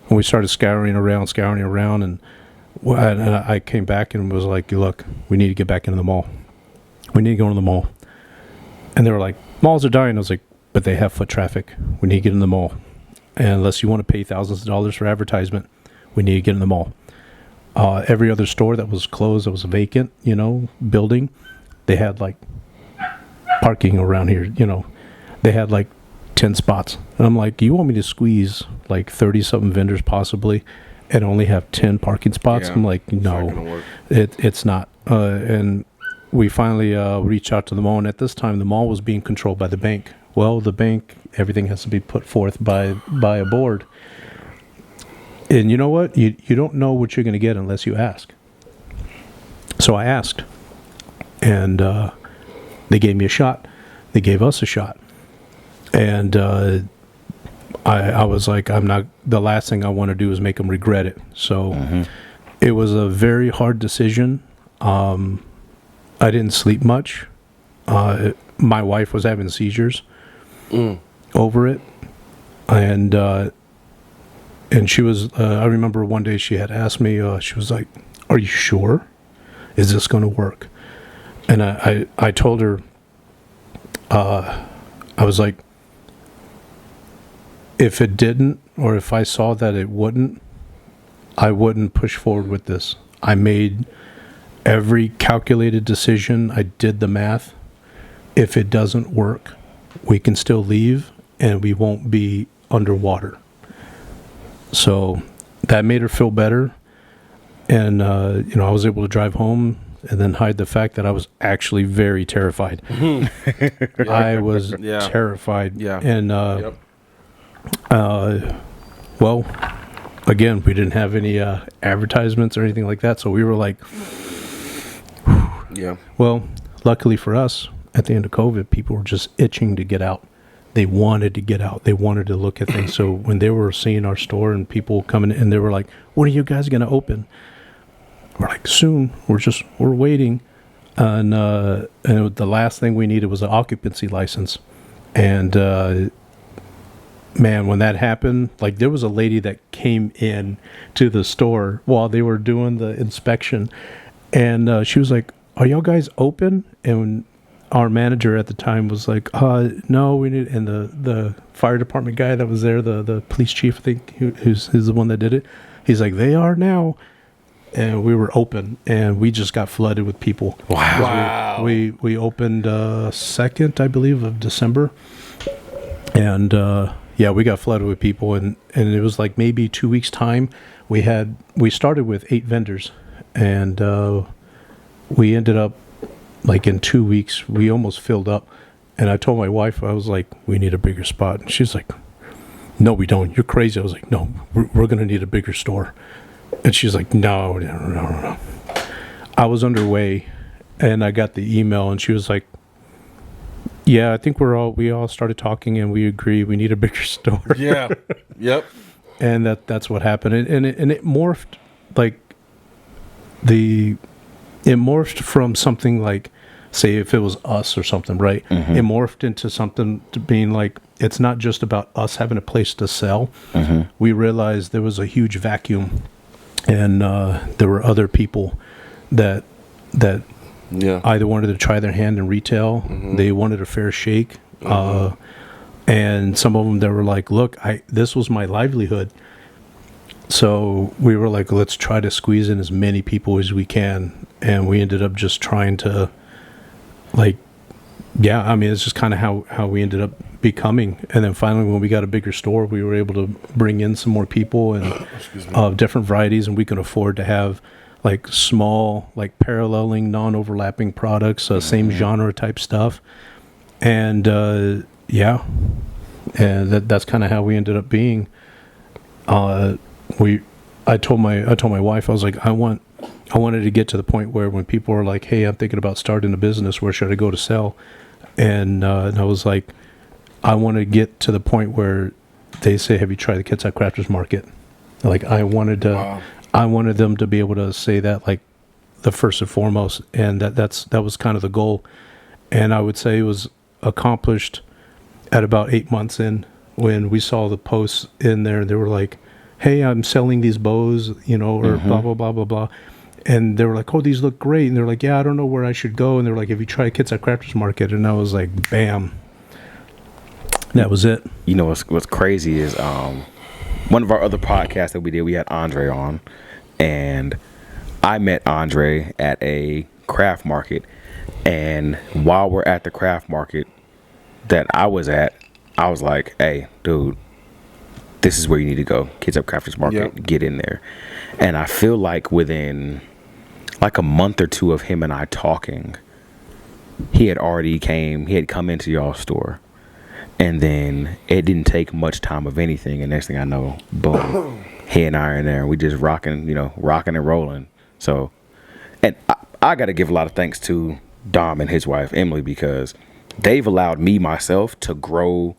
And we started scouring around, and I came back and was like, look, we need to get back into the mall. We need to go into the mall. And they were like, malls are dying. I was like, but they have foot traffic. We need to get in the mall. And unless you want to pay thousands of dollars for advertisement, we need to get in the mall. Every other store that was closed, that was vacant, building, they had like parking around here, they had like 10 spots. And I'm like, you want me to squeeze like 30 something vendors possibly and only have 10 parking spots? Yeah, I'm like, it's not no, gonna work. it's not. And we finally reached out to the mall, and at this time the mall was being controlled by the bank. Well, the bank, everything has to be put forth by a board. And you know what? You don't know what you're going to get unless you ask. So I asked, and they gave me a shot. They gave us a shot. And I was like, the last thing I want to do is make them regret it. So it was a very hard decision. I didn't sleep much. My wife was having seizures over it. And she was, I remember one day she had asked me, she was like, are you sure? Is this going to work? And I told her, I was like, if it didn't, or if I saw that it wouldn't, I wouldn't push forward with this. I made every calculated decision. I did the math. If it doesn't work, we can still leave and we won't be underwater. So that made her feel better. And, I was able to drive home and then hide the fact that I was actually very terrified. I was terrified. Yeah. And, well, again, we didn't have any advertisements or anything like that. So we were like, yeah. Well, luckily for us, at the end of COVID, people were just itching to get out. They wanted to get out. They wanted to look at things. So when they were seeing our store and people coming in, they were like, when are you guys going to open? We're like, soon. We're waiting. And the last thing we needed was an occupancy license. And, man, when that happened, like there was a lady that came in to the store while they were doing the inspection. And she was like, are y'all guys open? And our manager at the time was like, no, we need, and the fire department guy that was there, the police chief, I think, who's the one that did it, he's like, they are now. And we were open, and we just got flooded with people. Wow. We opened 2nd, I believe, of December. And we got flooded with people, and it was like maybe 2 weeks time. We started with 8 vendors, and we ended up, like in 2 weeks, we almost filled up. And I told my wife, I was like, we need a bigger spot. And she's like, no, we don't. You're crazy. I was like, no, we're going to need a bigger store. And she's like, no. I was underway, and I got the email, and she was like, yeah, I think we all started talking, and we agree we need a bigger store. Yeah. Yep. And that's what happened. And it morphed, like, it morphed from something like, say, if it was us or something, right? It morphed into something to being like, it's not just about us having a place to sell. We realized there was a huge vacuum, and there were other people that either wanted to try their hand in retail, they wanted a fair shake, and some of them, they were like, look, this was my livelihood. So we were like, let's try to squeeze in as many people as we can. And we ended up just trying to, like, it's just kind of how we ended up becoming. And then finally, when we got a bigger store, we were able to bring in some more people and of different varieties. And we could afford to have, like, small, like, paralleling, non-overlapping products, same genre type stuff. And, and that's kind of how we ended up being. I told my wife, I was like, I wanted to get to the point where when people were like, hey, I'm thinking about starting a business, where should I go to sell? And I was like, I want to get to the point where they say, have you tried the Kitsap Crafters Market? Like, I wanted them to be able to say that, like, the first and foremost, and that was kind of the goal. And I would say it was accomplished at about 8 months in, when we saw the posts in there, and they were like, hey, I'm selling these bows, or blah, blah, blah, blah, blah. And they were like, oh, these look great. And they're like, yeah, I don't know where I should go. And they're like, have you tried Kitsap Crafters Market? And I was like, bam. That was it. You know what's crazy is one of our other podcasts that we did, we had Andre on, and I met Andre at a craft market, and while we're at the craft market that I was at, I was like, hey dude, this is where you need to go. Kitsap Crafters Market. Get in there. And I feel like within like a month or two of him and I talking, he had come into y'all's store. And then it didn't take much time of anything. And next thing I know, boom, he and I are in there. And we just rocking and rolling. So, and I got to give a lot of thanks to Dom and his wife, Emily, because they've allowed me myself to grow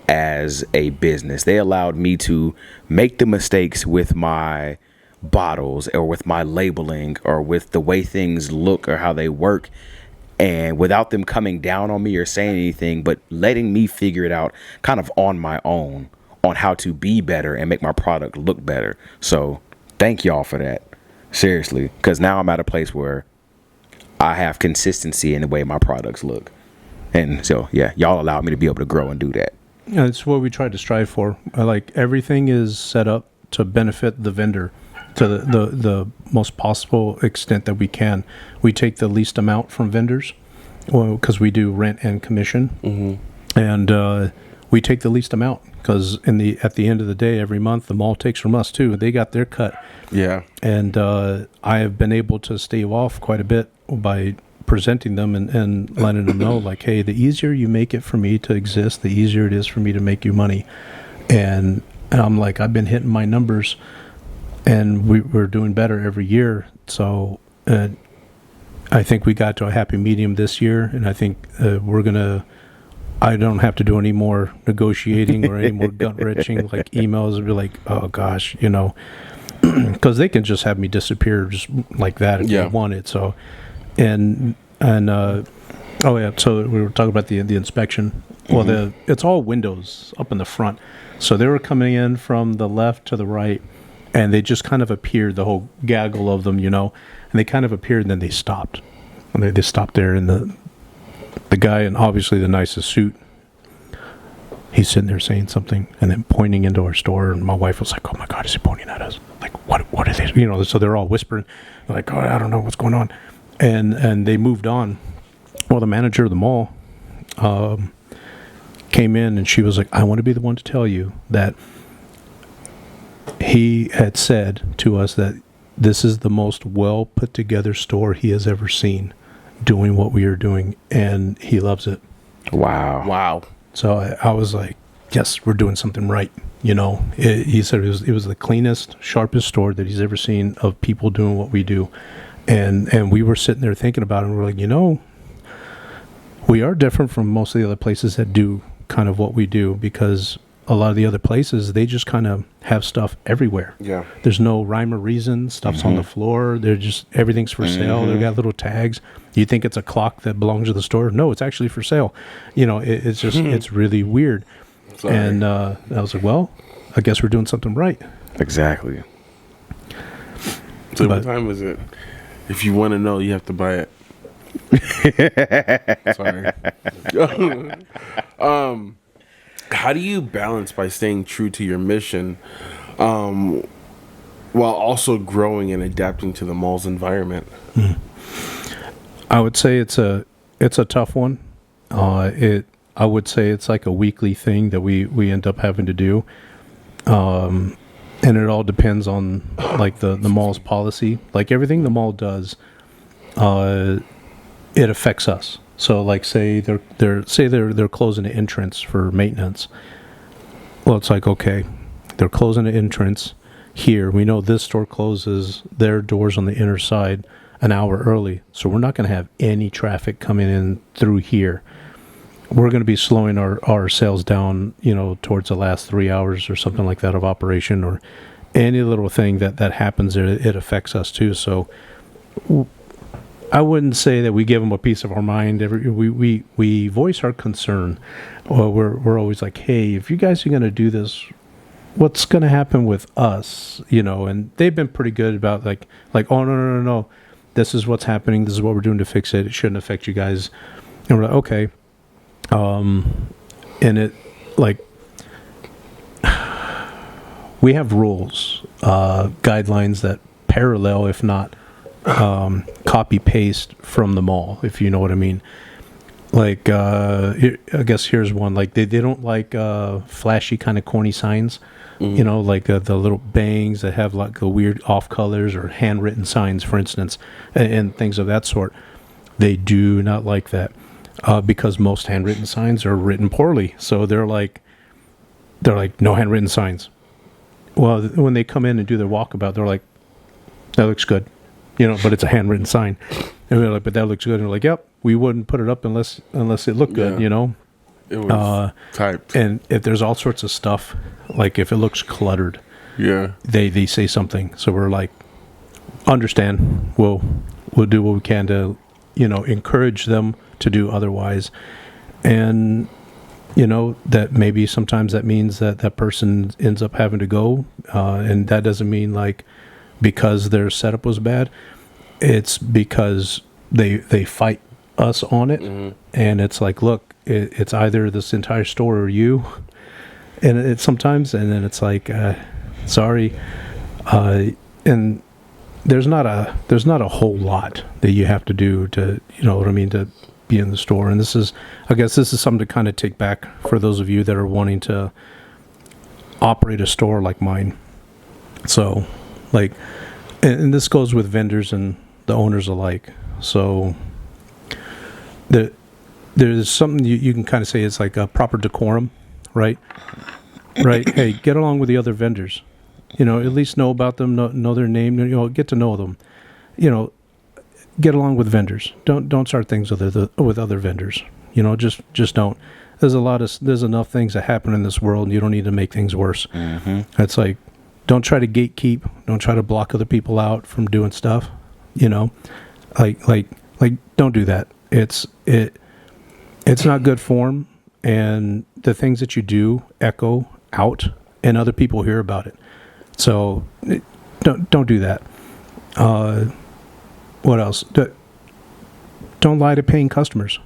as a business. They allowed me to make the mistakes with my bottles or with my labeling or with the way things look or how they work, and without them coming down on me or saying anything, but letting me figure it out kind of on my own on how to be better and make my product look better. So thank y'all for that, seriously, because now I'm at a place where I have consistency in the way my products look. And so yeah, y'all allowed me to be able to grow and do that. Yeah, it's what we try to strive for. Like, everything is set up to benefit the vendor to the most possible extent that we can. We take the least amount from vendors, because we do rent and commission, and we take the least amount because at the end of the day, every month the mall takes from us too. They got their cut. Yeah, and I have been able to stave off quite a bit by presenting them and letting them know, like, hey, the easier you make it for me to exist, the easier it is for me to make you money. And I'm like, I've been hitting my numbers, and we're doing better every year. So I think we got to a happy medium this year, and I think I don't have to do any more negotiating or any more gut-wrenching, like emails and be like, oh gosh, because they can just have me disappear just like that if they want it. So, so we were talking about the inspection. Well, it's all windows up in the front, so they were coming in from the left to the right, and they just kind of appeared, the whole gaggle of them, and they kind of appeared, and then they stopped. And they stopped there, and the guy, and obviously the nicest suit, he's sitting there saying something and then pointing into our store, and my wife was like, oh my God, is he pointing at us? Like, what are they? So they're all whispering, they're like, oh, I don't know what's going on. And they moved on. Well, the manager of the mall came in, and she was like, I want to be the one to tell you that he had said to us that this is the most well put together store he has ever seen doing what we are doing, and he loves it. Wow. So I was like, yes, we're doing something right. He said it was the cleanest, sharpest store that he's ever seen of people doing what we do. And we were sitting there thinking about it, and we're like, we are different from most of the other places that do kind of what we do, because a lot of the other places, they just kind of have stuff everywhere. Yeah. There's no rhyme or reason. Stuff's on the floor. They're just, everything's for sale. They've got little tags. You think it's a clock that belongs to the store. No, it's actually for sale. It's just, it's really weird. Sorry. And I was like, well, I guess we're doing something right. Exactly. So what time is it? If you want to know, you have to buy it. Sorry. How do you balance by staying true to your mission, while also growing and adapting to the mall's environment? I would say it's a tough one. I would say it's like a weekly thing that we end up having to do, and it all depends on like the mall's policy. Like everything the mall does, it affects us. So, like, say they're closing an entrance for maintenance. Well, it's like, okay, they're closing an entrance here. We know this store closes their doors on the inner side an hour early, so we're not going to have any traffic coming in through here. We're going to be slowing our sales down, towards the last 3 hours or something like that of operation, or any little thing that happens, it affects us too. So I wouldn't say that we give them a piece of our mind. We voice our concern. Well, we're always like, hey, if you guys are going to do this, what's going to happen with us? And they've been pretty good about like, oh no, this is what's happening. This is what we're doing to fix it. It shouldn't affect you guys. And we're like, okay. And it, like we have rules, guidelines that parallel, if not copy paste from the mall, if you know what I mean. Like, I guess here's one. Like, they don't like flashy kind of corny signs, you know, like the little bangs that have like the weird off colors or handwritten signs, for instance, and things of that sort. They do not like that because most handwritten signs are written poorly. So they're like no handwritten signs. Well, when they come in and do their walkabout, they're like, that looks good, you know, but it's a handwritten sign. And they're like, but that looks good. And they're like, yep, we wouldn't put it up unless it looked good, you know. It was typed. And if there's all sorts of stuff, like if it looks cluttered, they say something. So we're like, understand, we'll do what we can to, you know, encourage them to do otherwise. And you know, that maybe sometimes that means that person ends up having to go. And that doesn't mean like because their setup was bad. It's because they fight us on it. Mm-hmm. And it's like, look, it's either this entire store or you. And it's sometimes, and then it's like, sorry. And there's not a whole lot that you have to do to, you know what I mean, to be in the store. And I guess this is something to kind of take back for those of you that are wanting to operate a store like mine. So like, and this goes with vendors and the owners alike. So there's something you can kind of say it's like a proper decorum, right? Right. Hey, get along with the other vendors, you know, at least know about them, know their name, you know, get to know them, you know. Get along with vendors. Don't start things with other vendors. You know, just don't. There's enough things that happen in this world, and you don't need to make things worse. Mm-hmm. It's like, don't try to gatekeep. Don't try to block other people out from doing stuff. You know, like don't do that. It's not good form, and the things that you do echo out, and other people hear about it. So don't do that. What else? Don't lie to paying customers.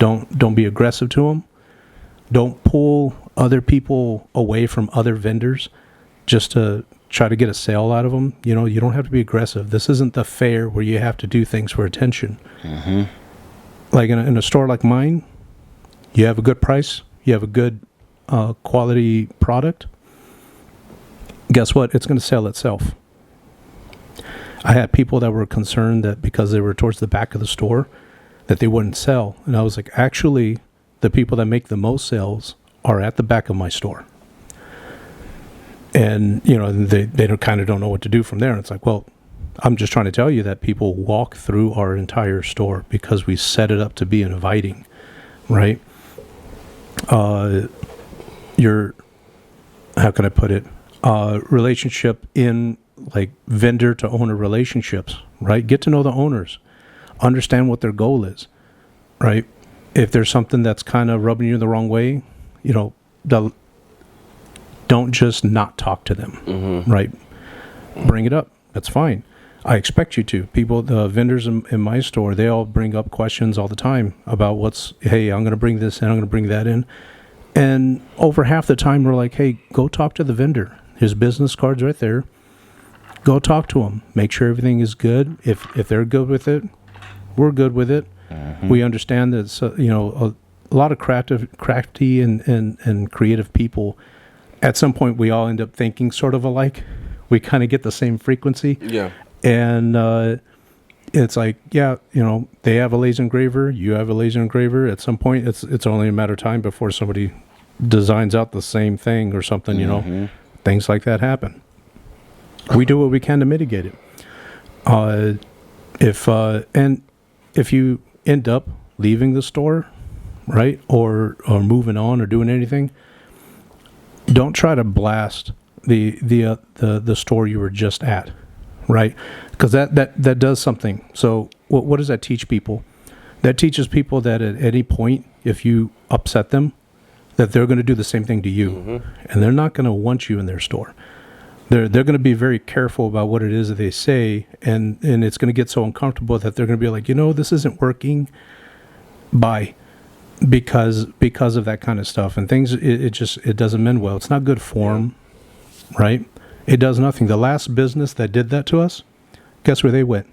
Don't be aggressive to them. Don't pull other people away from other vendors just to try to get a sale out of them. You know, you don't have to be aggressive. This isn't the fair where you have to do things for attention. Mm-hmm. Like in a store like mine, you have a good price. You have a good quality product. Guess what? It's going to sell itself. I had people that were concerned that because they were towards the back of the store that they wouldn't sell. And I was like, actually, the people that make the most sales are at the back of my store. And, you know, they kind of don't know what to do from there. And it's like, well, I'm just trying to tell you that people walk through our entire store because we set it up to be inviting, right? Your, how can I put it? Relationship in like vendor to owner relationships, right? Get to know the owners, understand what their goal is, right? If there's something that's kind of rubbing you the wrong way, you know, don't just not talk to them, mm-hmm. right? Bring it up. That's fine. I expect you to. People, the vendors in my store, they all bring up questions all the time about hey, I'm going to bring this in, I'm going to bring that in. And over half the time, we're like, hey, go talk to the vendor. His business card's right there. Go talk to them. Make sure everything is good. If they're good with it, we're good with it. Mm-hmm. We understand that you know, a lot of crafty and creative people. At some point, we all end up thinking sort of alike. We kind of get the same frequency. Yeah. And it's like, yeah, you know, they have a laser engraver. You have a laser engraver. At some point, it's only a matter of time before somebody designs out the same thing or something. You mm-hmm. know, things like that happen. We do what we can to mitigate it. If you end up leaving the store, right, or moving on or doing anything, don't try to blast the store you were just at, right? Because that does something. So what does that teach people? That teaches people that at any point, if you upset them, that they're going to do the same thing to you, mm-hmm. and they're not going to want you in their store. They're going to be very careful about what it is that they say, and it's going to get so uncomfortable that they're going to be like, you know, this isn't working. Bye. because of that kind of stuff and things. It doesn't mend well. It's not good form, right? It does nothing. The last business that did that to us, guess where they went?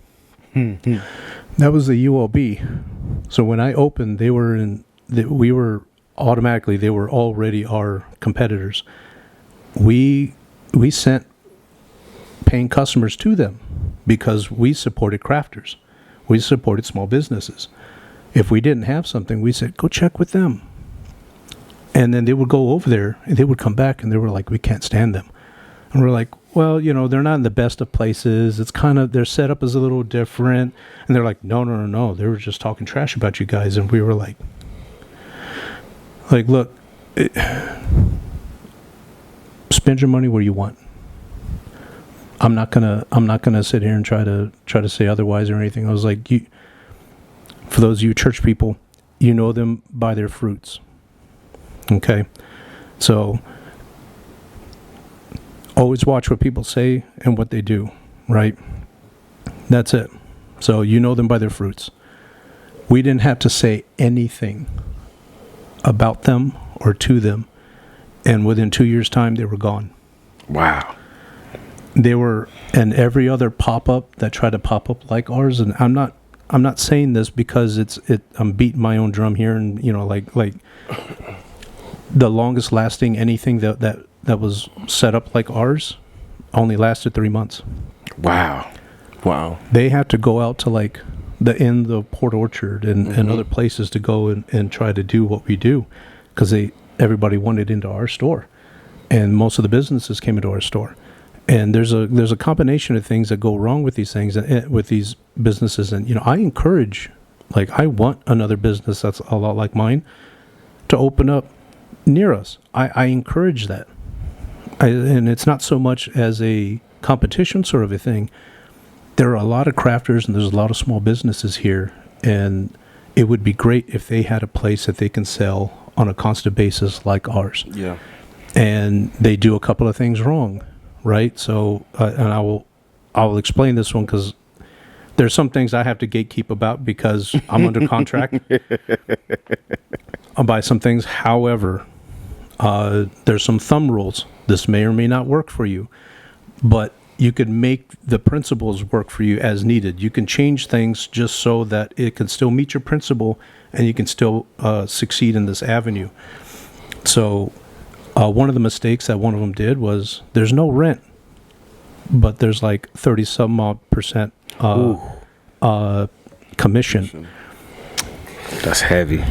That was the ULB. So when I opened, they were already our competitors. We sent paying customers to them because we supported crafters. We supported small businesses. If we didn't have something, we said, go check with them. And then they would go over there and they would come back and they were like, we can't stand them. And we're like, well, they're not in the best of places. It's kind of, their setup is a little different. And they're like, no. They were just talking trash about you guys. And we were like, look, spend your money where you want. I'm not gonna sit here and try to say otherwise or anything. I was like, for those of you church people, you know them by their fruits. Okay, so always watch what people say and what they do. Right, that's it. So you know them by their fruits. We didn't have to say anything about them or to them, and within 2 years' time, they were gone. Wow. They were, and every other pop-up that tried to pop up like ours, and I'm not saying this because I'm beating my own drum here, and like the longest lasting anything that was set up like ours only lasted 3 months. Wow. They had to go out to like the end of Port Orchard and other places to go and try to do what we do, because everybody wanted into our store, and most of the businesses came into our store. And there's a combination of things that go wrong with these things and with these businesses. And I encourage, I want another business that's a lot like mine to open up near us. I encourage that, and it's not so much as a competition sort of a thing. There are a lot of crafters and there's a lot of small businesses here, and it would be great if they had a place that they can sell on a constant basis like ours. Yeah. And they do a couple of things wrong. Right, so and I will explain this one because there's some things I have to gatekeep about because I'm under contract. I'll buy some things. However, there's some thumb rules. This may or may not work for you, but you can make the principles work for you as needed. You can change things just so that it can still meet your principle and you can still succeed in this avenue. So. One of the mistakes that one of them did was there's no rent, but there's like 30-some-odd% commission. That's heavy.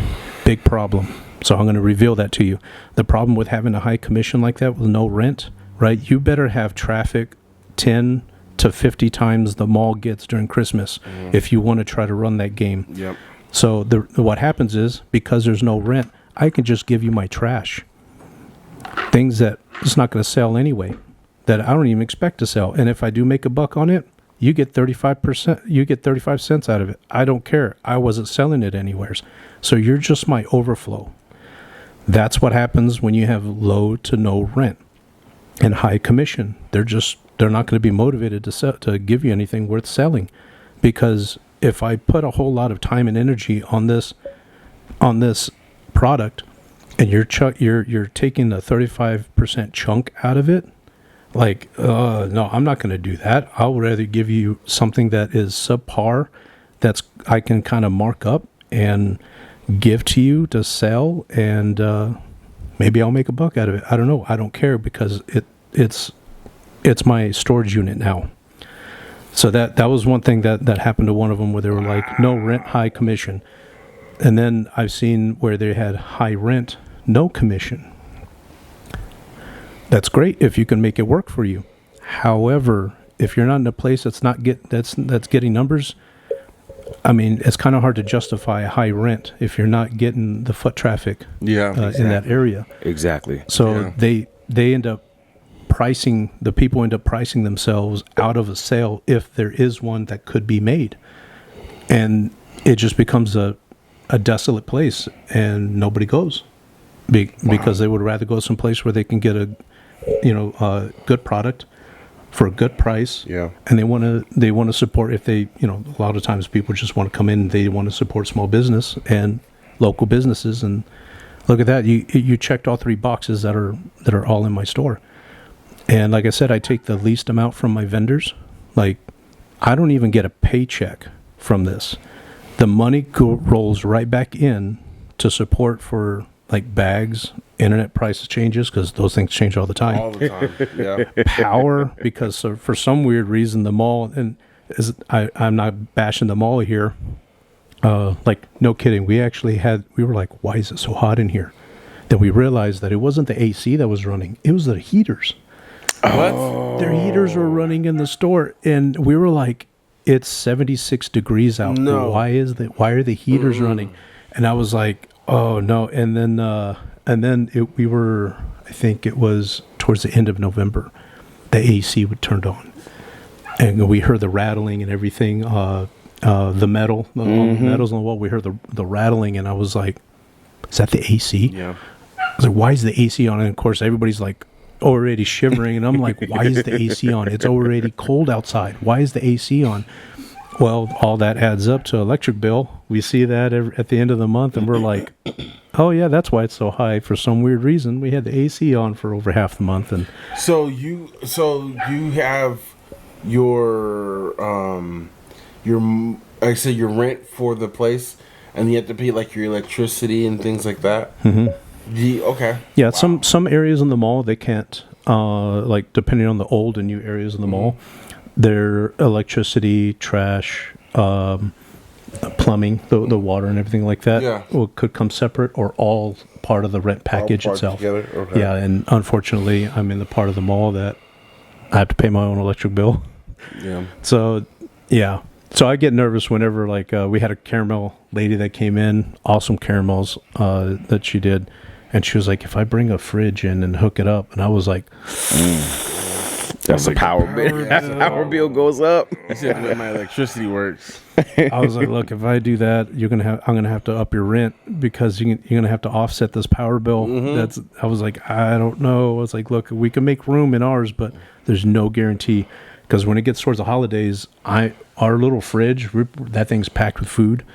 Big problem. So I'm going to reveal that to you. The problem with having a high commission like that with no rent, right? You better have traffic 10 to 50 times the mall gets during Christmas if you want to try to run that game. Yep. So what happens is, because there's no rent, I can just give you my trash. Things that it's not going to sell anyway, that I don't even expect to sell. And if I do make a buck on it, you get 35%. You get 35 cents out of it. I don't care. I wasn't selling it anywhere. So you're just my overflow. That's what happens when you have low to no rent and high commission. They're not going to be motivated to give you anything worth selling, because if I put a whole lot of time and energy on this product, and you're taking a 35% chunk out of it, no, I'm not going to do that. I'll rather give you something that is subpar, I can kind of mark up and give to you to sell, and maybe I'll make a buck out of it. I don't know. I don't care, because it's my storage unit now. So that was one thing that happened to one of them, where they were like, no rent, high commission. And then I've seen where they had high rent, no commission. That's great if you can make it work for you. However, if you're not in a place that's getting numbers, I mean, it's kind of hard to justify a high rent if you're not getting the foot traffic in that area. Exactly. So they end up pricing themselves out of a sale if there is one that could be made, and it just becomes a desolate place, and nobody goes because they would rather go someplace where they can get a good product for a good price. Yeah. And they want to support, if they, a lot of times people just want to come in and they want to support small business, and local businesses, and look at that. You checked all 3 boxes that are all in my store. And like I said, I take the least amount from my vendors. Like, I don't even get a paycheck from this. The money rolls right back in to support for like bags, internet prices changes, because those things change all the time. All the time. Yeah. Power, because for some weird reason the mall, and I'm not bashing the mall here. Like, no kidding. We were like, why is it so hot in here? Then we realized that it wasn't the AC that was running. It was the heaters. What? Their heaters were running in the store, and we were like, it's 76 degrees out. No. Why are the heaters running? And I was like, oh no. And then I think it was towards the end of November, the AC would turned on, and we heard the rattling and everything. The metal, all the metals on the wall. We heard the rattling, and I was like, is that the AC? Yeah. I was like, why is the AC on? And of course, everybody's like already shivering, and I'm like, why is the AC on? It's already cold outside. Why is the AC on? Well, all that adds up to electric bill. We see that at the end of the month, and we're like, oh yeah, that's why it's so high. For some weird reason, we had the AC on for over half the month. And So you have your I say your rent for the place, and you have to pay like your electricity and things like that. Mm-hmm. Okay. Yeah, wow. Some areas in the mall they can't. Like depending on the old and new areas in the mall, their electricity, trash, plumbing, the water and everything like that, could come separate or all part of the rent package itself. Together? Okay. Yeah, and unfortunately, I'm in the part of the mall that I have to pay my own electric bill. Yeah. So, yeah. So I get nervous whenever, like, we had a caramel lady that came in, awesome caramels that she did. And she was like, if I bring a fridge in and hook it up. And I was like, that's a power bill. Power bill goes up. I said the way my electricity works. I was like, look, if I do that, I'm gonna have to up your rent because you're gonna have to offset this power bill. I was like, I don't know. I was like, look, we can make room in ours, but there's no guarantee. Because when it gets towards the holidays, our little fridge, that thing's packed with food.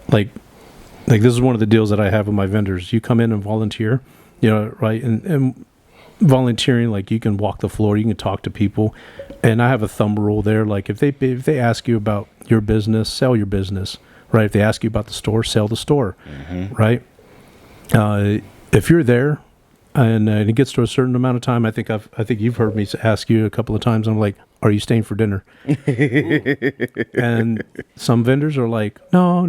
Like this is one of the deals that I have with my vendors. You come in and volunteer, right? And volunteering, like, you can walk the floor, you can talk to people. And I have a thumb rule there. Like, if they ask you about your business, sell your business, right? If they ask you about the store, sell the store, right? If you're there, and it gets to a certain amount of time, I think you've heard me ask you a couple of times. I'm like, "Are you staying for dinner?" And some vendors are like, "No."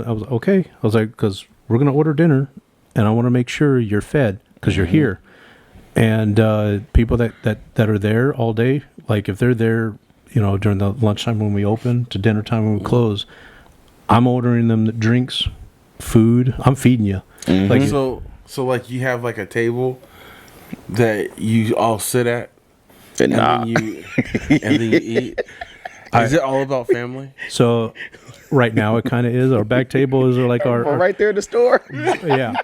I was okay. I was like, "Because we're gonna order dinner, and I want to make sure you're fed because you're here." And people that are there all day, like if they're there, during the lunchtime when we open to dinner time when we close, I'm ordering them the drinks, food. I'm feeding you. Like So like you have like a table that you all sit at, and then you eat. Is it all about family? So right now it kind of is. Our back table is like our right there in the store. Yeah.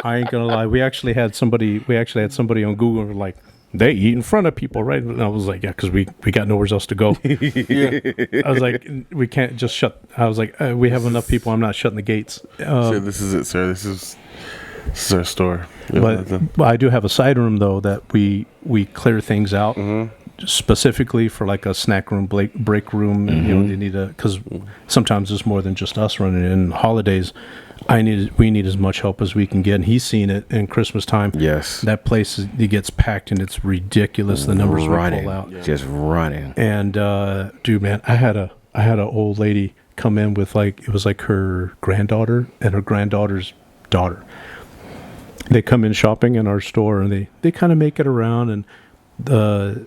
I ain't gonna lie. We actually had somebody on Google like, they eat in front of people, right? And I was like, yeah, because we got nowhere else to go. I was like, we can't just shut. I was like, we have enough people. I'm not shutting the gates. So this is it, sir. This is our store. But I do have a side room though that we clear things out specifically for like a snack room, break room. And, they need because sometimes it's more than just us running it. In holidays, we need as much help as we can get. And he's seen it in Christmas time. Yes, that place it gets packed and it's ridiculous. The numbers we pull out, just running. And dude, man, I had a old lady come in with it was like her granddaughter and her granddaughter's daughter. They come in shopping in our store and they kind of make it around and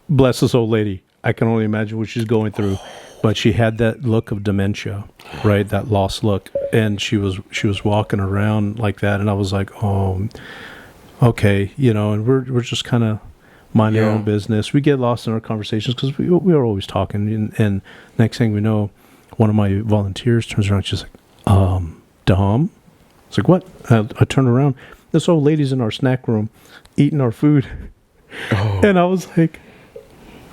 bless this old lady. I can only imagine what she's going through, but she had that look of dementia, right? That lost look, and she was walking around like that, and I was like, oh, okay, and we're just kind of minding our own business. We get lost in our conversations because we are always talking, and next thing we know, one of my volunteers turns around, she's like, Dom. It's like, what? I turn around. This old lady's in our snack room eating our food. Oh. And I was like,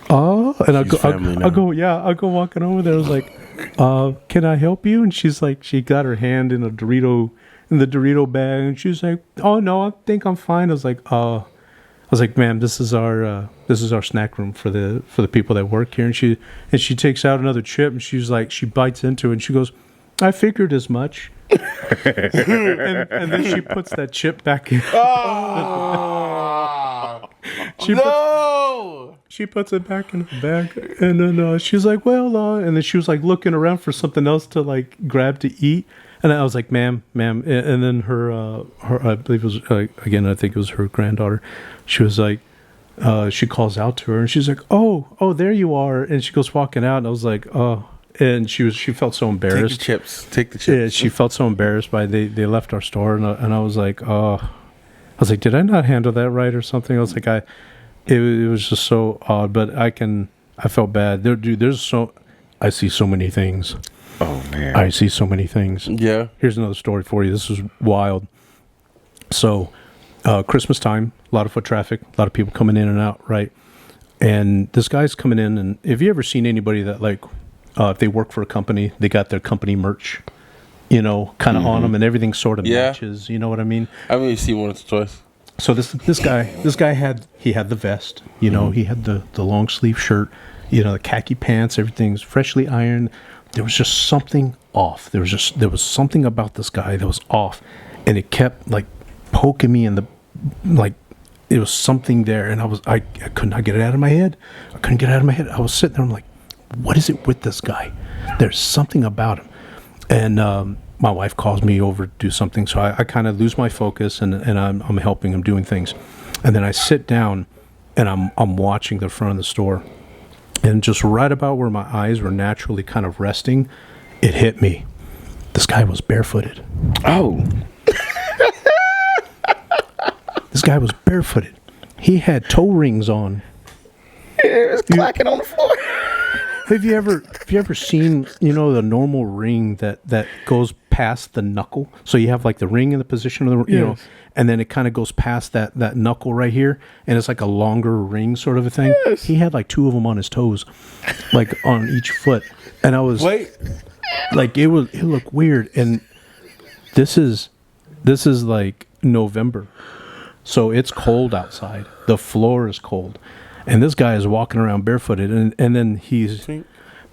oh. And I'll go walking over there. I was like, can I help you? And she's like, she got her hand in the Dorito bag, and she's like, oh no, I think I'm fine. I was like, ma'am, this is our snack room for the people that work here. And she takes out another chip, and she's like, she bites into it, and she goes, I figured as much. and then she puts that chip back in. She puts it back in her bag, and then she's like, well, and then she was like looking around for something else to like grab to eat. And I was like, ma'am. And then her I believe it was, again, I think it was her granddaughter. She was like, she calls out to her, and she's like, oh, there you are. And she goes walking out, and I was like, oh. And she felt so embarrassed. Take the chips. Yeah, she felt so embarrassed by they left our store, and I was like, did I not handle that right or something? I was like, it was just so odd, but I felt bad. I see so many things. Oh man, I see so many things. Yeah. Here's another story for you. This is wild. So, Christmas time, a lot of foot traffic, a lot of people coming in and out, right? And this guy's coming in, and have you ever seen anybody that like, if they work for a company, they got their company merch, kind of on them, and everything sort of matches. You know what I mean? I've only seen one or twice. So this guy had the vest, he had the long sleeve shirt, the khaki pants, everything's freshly ironed. There was just something off. There was something about this guy that was off, and it kept like poking me in the like. It was something there, and I could not get it out of my head. I was sitting there, I'm like, what is it with this guy? There's something about him. And my wife calls me over to do something, so I kind of lose my focus, and I'm helping him doing things. And then I sit down, and I'm watching the front of the store. And just right about where my eyes were naturally kind of resting, it hit me. This guy was barefooted. Oh. This guy was barefooted. He had toe rings on. It was clacking on the floor. Have you ever seen, the normal ring that goes past the knuckle? So you have like the ring in the position of the, and then it kind of goes past that knuckle right here, and it's like a longer ring sort of a thing. Yes. He had like two of them on his toes, like on each foot. And I was like, it looked weird. And this is like November. So it's cold outside. The floor is cold. And this guy is walking around barefooted, and then he was,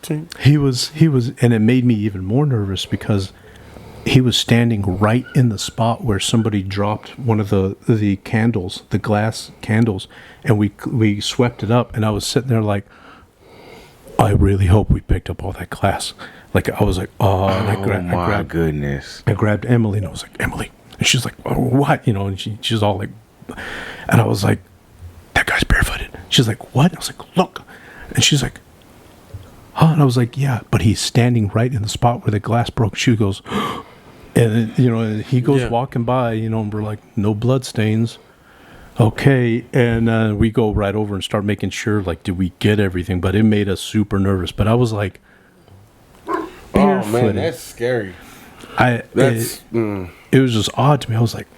and it made me even more nervous because he was standing right in the spot where somebody dropped one of the candles, the glass candles, and we swept it up, and I was sitting there like, I really hope we picked up all that glass. Like I was like, and I grabbed Emily, and I was like, Emily, and she's like, oh, what? And she's all like, and I was like, that guy's barefooted. She's like, what? I was like, look. And she's like, huh? And I was like, yeah, but he's standing right in the spot where the glass broke. She goes, and he goes walking by, and we're like, no blood stains. Okay. And we go right over and start making sure, like, did we get everything? But it made us super nervous. But I was like, barefooted. Oh, man, that's scary. It was just odd to me. I was like,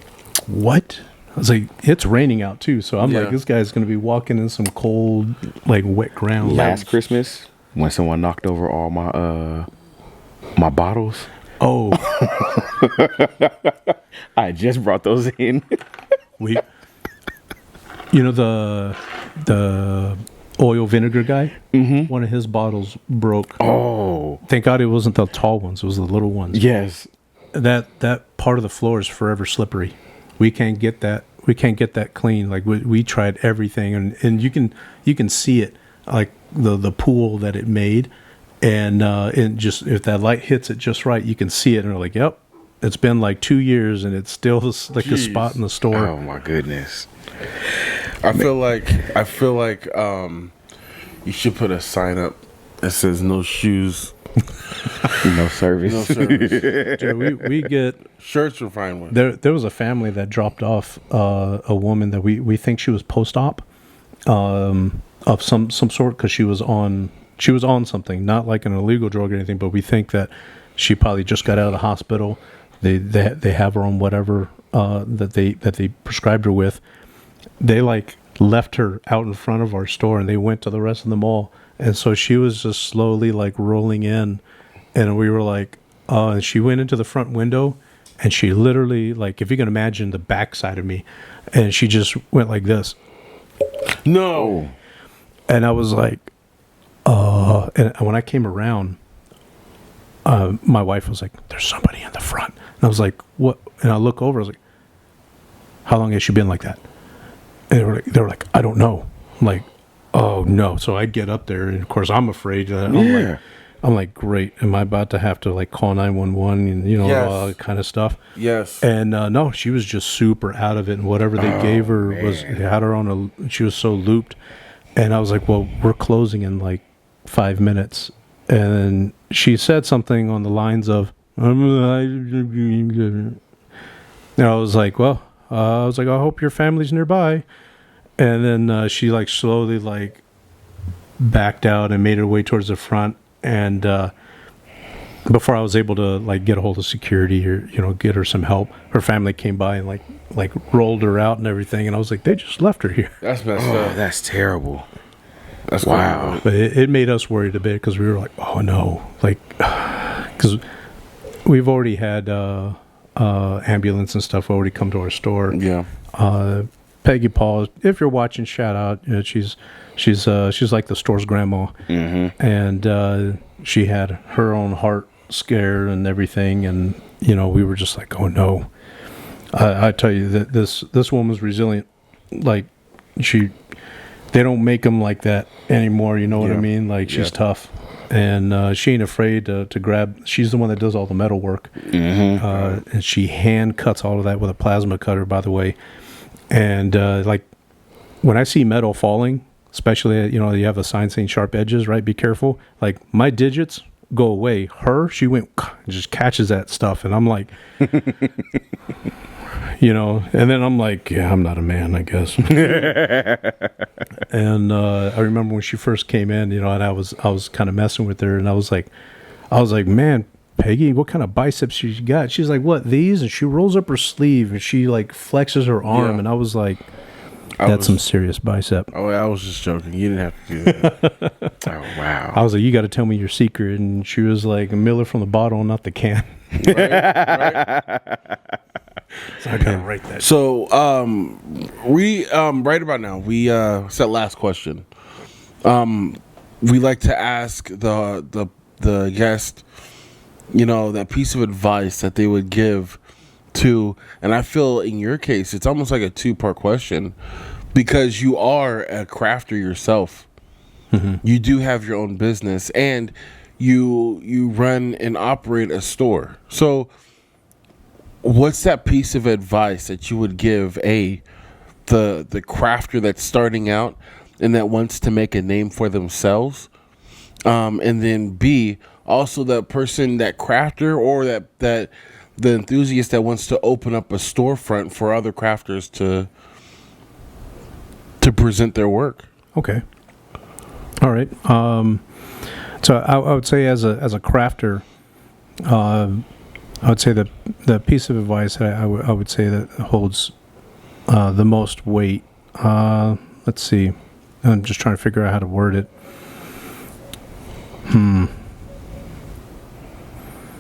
what? I was like, it's raining out too, so I'm like, this guy's going to be walking in some cold, like wet ground. Last Christmas, when someone knocked over all my bottles. Oh, I just brought those in. The oil vinegar guy. Mm-hmm. One of his bottles broke. Oh, thank God it wasn't the tall ones; it was the little ones. Yes, that part of the floor is forever slippery. We can't get that clean. Like we tried everything, and you can see it, like the pool that it made, and just if that light hits it just right, you can see it, and we're like, yep, it's been like 2 years, and it's still like a spot in the store. Oh my goodness! I feel like you should put a sign up that says no shoes. No service. Dude, we get shirts are fine with. There was a family that dropped off a woman that we think she was post-op of some sort, because she was on something, not like an illegal drug or anything, but we think that she probably just got out of the hospital. They have her on whatever that they prescribed her with. They like left her out in front of our store, and they went to the rest of the mall. And so she was just slowly like rolling in, and we were like, and she went into the front window, and she literally, like, if you can imagine the backside of me, and she just went like this. No. And I was like, and when I came around, my wife was like, there's somebody in the front. And I was like, what? And I look over, I was like, how long has she been like that? And they were like, I don't know. I'm like, oh no. So I get up there, and of course I'm afraid. I'm like, great. Am I about to have to like call 911 and Yes. all that kind of stuff? Yes. And no, she was just super out of it, and whatever they gave her had her on she was so looped. And I was like, well, we're closing in like 5 minutes. And she said something on the lines of, and I was like, well, I hope your family's nearby. And then she like slowly like backed out and made her way towards the front. And before I was able to like get a hold of security or get her some help, her family came by and like rolled her out and everything. And I was like, they just left her here. That's messed up. That's terrible. That's Wow. But it made us worried a bit because we were like, oh no, like because we've already had ambulance and stuff already come to our store. Yeah. Peggy Paul, if you're watching, shout out. She's like the store's grandma, and she had her own heart scare and everything, and we were just like, oh no. I tell you that this woman's resilient. Like they don't make them like that anymore. You know what I mean? Like she's tough, and she ain't afraid to grab. She's the one that does all the metal work, and she hand cuts all of that with a plasma cutter, by the way. And like when I see metal falling, especially you have a sign saying sharp edges, right? Be careful. Like my digits go away. She went just catches that stuff, and I'm like, and then I'm like, yeah, I'm not a man, I guess. And I remember when she first came in, and I was kind of messing with her, and I was like, man, Peggy, what kind of biceps she got? She's like, what, these? And she rolls up her sleeve and she like flexes her arm, and I was like, that's some serious bicep. Oh, I was just joking. You didn't have to do that. Oh, wow. I was like, you got to tell me your secret. And she was like, a Miller from the bottle, not the can. Right. So I gotta write that. So we right about now we set last question. We like to ask the guest, that piece of advice that they would give to, and I feel in your case it's almost like a 2-part question, because you are a crafter yourself. You do have your own business, and you run and operate a store. So what's that piece of advice that you would give the crafter that's starting out and that wants to make a name for themselves, and then B, also that person, that crafter, or that the enthusiast that wants to open up a storefront for other crafters to present their work? Okay. All right. So I would say as a crafter, I would say that the piece of advice that I would say that holds the most weight. Let's see. I'm just trying to figure out how to word it.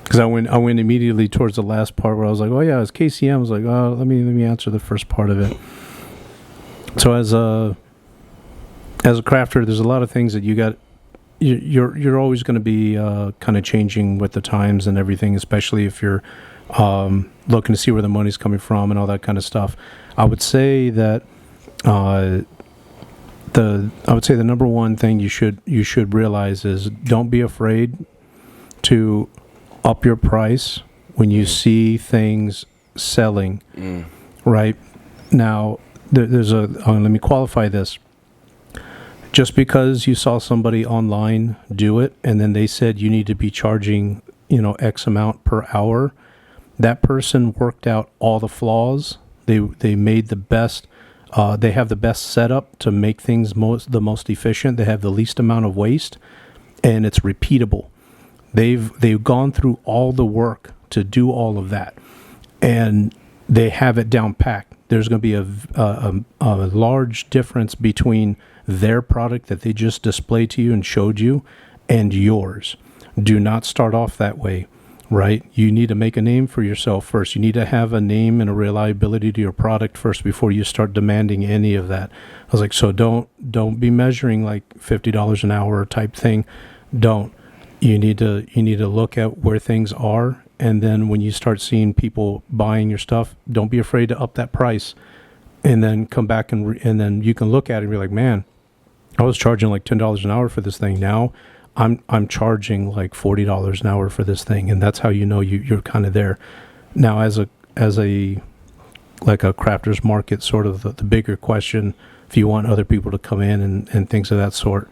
Because I went immediately towards the last part where I was like, oh yeah, it's KCM. I was like, oh, let me answer the first part of it. So as a crafter, there's a lot of things that you're always going to be kind of changing with the times and everything, especially if you're looking to see where the money's coming from and all that kind of stuff. I would say that the number one thing you should realize is don't be afraid to up your price when you see things selling. Right now, let me qualify this. Just because you saw somebody online do it and then they said you need to be charging, X amount per hour, that person worked out all the flaws. They made the best. They have the best setup to make things the most efficient. They have the least amount of waste, and it's repeatable. They've gone through all the work to do all of that, and they have it down packed. There's going to be a large difference between their product that they just displayed to you and showed you and yours. Do not start off that way, right? You need to make a name for yourself first. You need to have a name and a reliability to your product first before you start demanding any of that. I was like, so don't be measuring like $50 an hour type thing. Don't. You need to look at where things are, and then when you start seeing people buying your stuff, don't be afraid to up that price, and then come back and then you can look at it and be like, man, I was charging like $10 an hour for this thing. Now I'm charging like $40 an hour for this thing, and that's how you know you're kind of there. Now, as a like a crafter's market, sort of the bigger question, if you want other people to come in and things of that sort.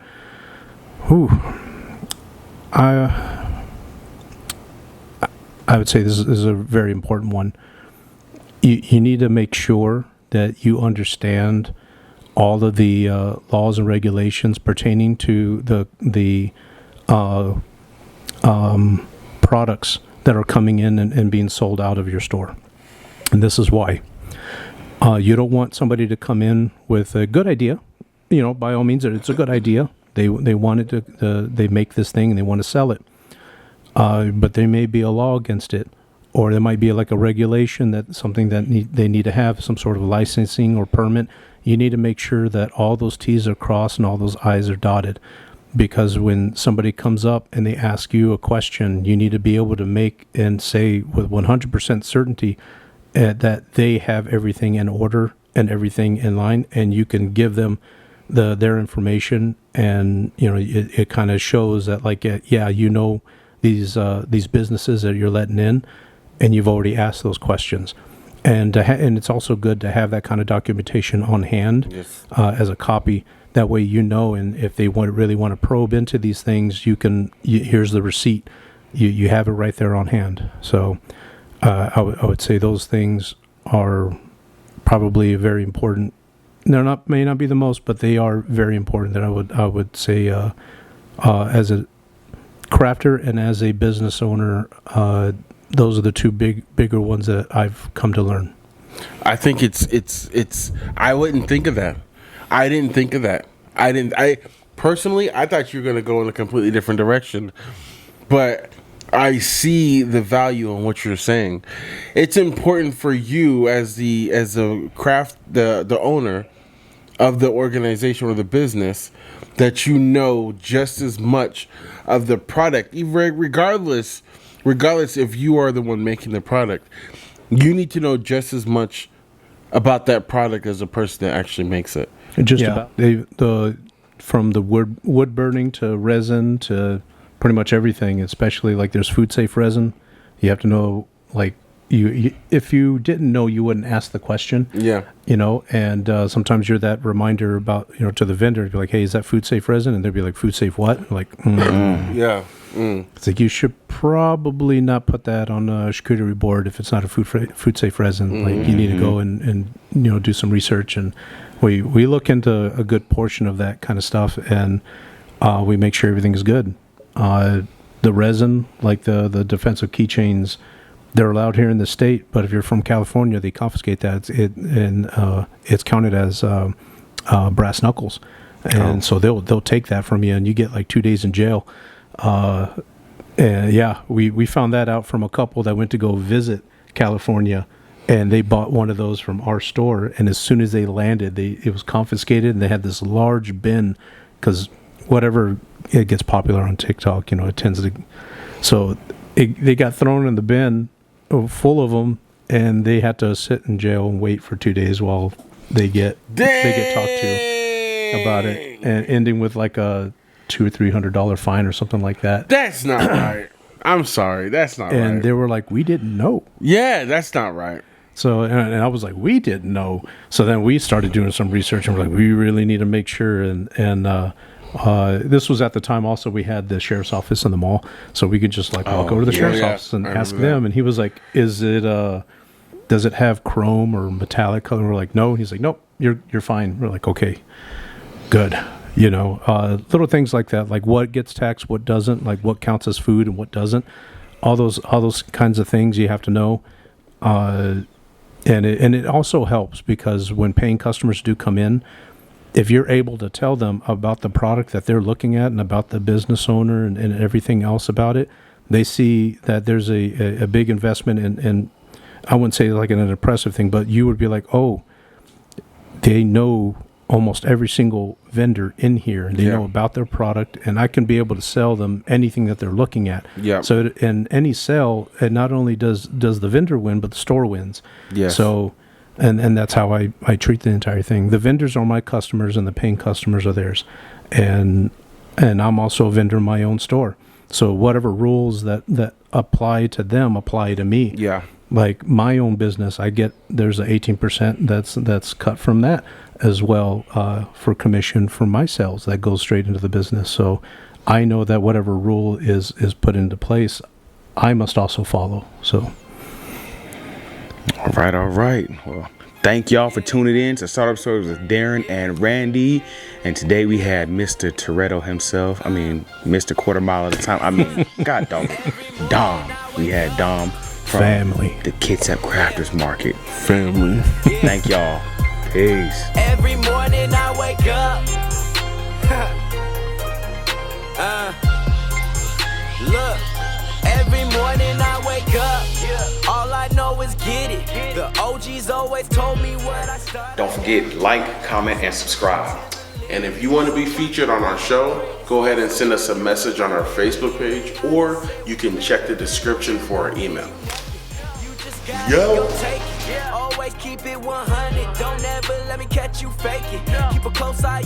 I would say this is a very important one. You need to make sure that you understand all of the laws and regulations pertaining to the products that are coming in and being sold out of your store. And this is why. You don't want somebody to come in with a good idea. By all means, it's a good idea. They wanted to, they make this thing and they want to sell it. But there may be a law against it, or there might be like a regulation that something that they need to have some sort of licensing or permit. You need to make sure that all those T's are crossed and all those I's are dotted, because when somebody comes up and they ask you a question, you need to be able to make and say with 100% certainty that they have everything in order and everything in line, and you can give them their information, and it kind of shows that like these businesses that you're letting in, and you've already asked those questions, and it's also good to have that kind of documentation on hand. Yes. As a copy. That way, and if they really want to probe into these things, here's the receipt. You have it right there on hand. So I would say those things are probably very important. May not be the most, but they are very important. That I would say as a crafter and as a business owner, those are the two bigger ones that I've come to learn. I think it's I wouldn't think of that. I didn't think of that. I personally, I thought you were going to go in a completely different direction, but I see the value in what you're saying. It's important for you as the craft, the owner of the organization or the business, that you know just as much of the product, regardless if you are the one making the product. You need to know just as much about that product as the person that actually makes it. About from the wood burning to resin to pretty much everything, especially like there's food safe resin. You have to know, like, you if you didn't know, you wouldn't ask the question. Yeah. And sometimes you're that reminder about, to the vendor, be like, hey, is that food safe resin? And they'd be like, food safe what? Like, yeah. It's like, you should probably not put that on a charcuterie board if it's not a food safe resin. Like, you need to go and do some research, and we look into a good portion of that kind of stuff, and we make sure everything is good. The resin, like the defensive keychains, they're allowed here in the state, but if you're from California, they confiscate that. It's counted as brass knuckles, and so they'll take that from you, and you get like 2 days in jail. And yeah, we found that out from a couple that went to go visit California, and they bought one of those from our store, and as soon as they landed, it was confiscated, and they had this large bin, because whatever it gets popular on TikTok, it tends to. So they got thrown in the bin full of them, and they had to sit in jail and wait for 2 days while they get talked to about it, and ending with like a $200 or $300 fine or something like that. That's not right. I'm sorry, that's not right. And they were like, we didn't know. Yeah, that's not right. So, and I was like, we didn't know. So then we started doing some research, and we're like, we really need to make sure. And this was at the time also we had the sheriff's office in the mall, so we could just like walk over to the sheriff's office and ask them. And he was like, does it have chrome or metallic color? And we're like, no. And he's like, nope, you're fine. We're like, okay, good. Little things like that, like what gets taxed, what doesn't, like what counts as food and what doesn't. All those kinds of things you have to know. And it also helps because when paying customers do come in, if you're able to tell them about the product that they're looking at and about the business owner and everything else about it, they see that there's a big investment in, I wouldn't say like an impressive thing, but you would be like, oh, they know almost every single vendor in here, and they know about their product, and I can be able to sell them anything that they're looking at. Yeah. So in any sale, it not only does the vendor win, but the store wins. Yes. So, and that's how I treat the entire thing. The vendors are my customers, and the paying customers are theirs, and I'm also a vendor in my own store. So whatever rules that apply to them apply to me. Yeah. Like my own business, there's a 18% that's cut from that as well for commission for my sales that goes straight into the business. So I know that whatever rule is put into place, I must also follow. So. All right. Well, thank y'all for tuning in to Startup Stories with Darren and Randy. And today we had Mr. Toretto himself. I mean, Mr. Quarter Mile at a time. I mean, God dog it. Dom. We had Dom from Family. the Kitsap Crafters Market. Family. Thank y'all. Peace. Every morning I wake up. Look, every morning I wake up. All I know is get it. The OGs always told me what I started. Don't forget, like, comment, and subscribe. And if you want to be featured on our show, go ahead and send us a message on our Facebook page, or you can check the description for our email. Yo. Always keep it 100. Don't ever let me catch you faking. Keep a close eye.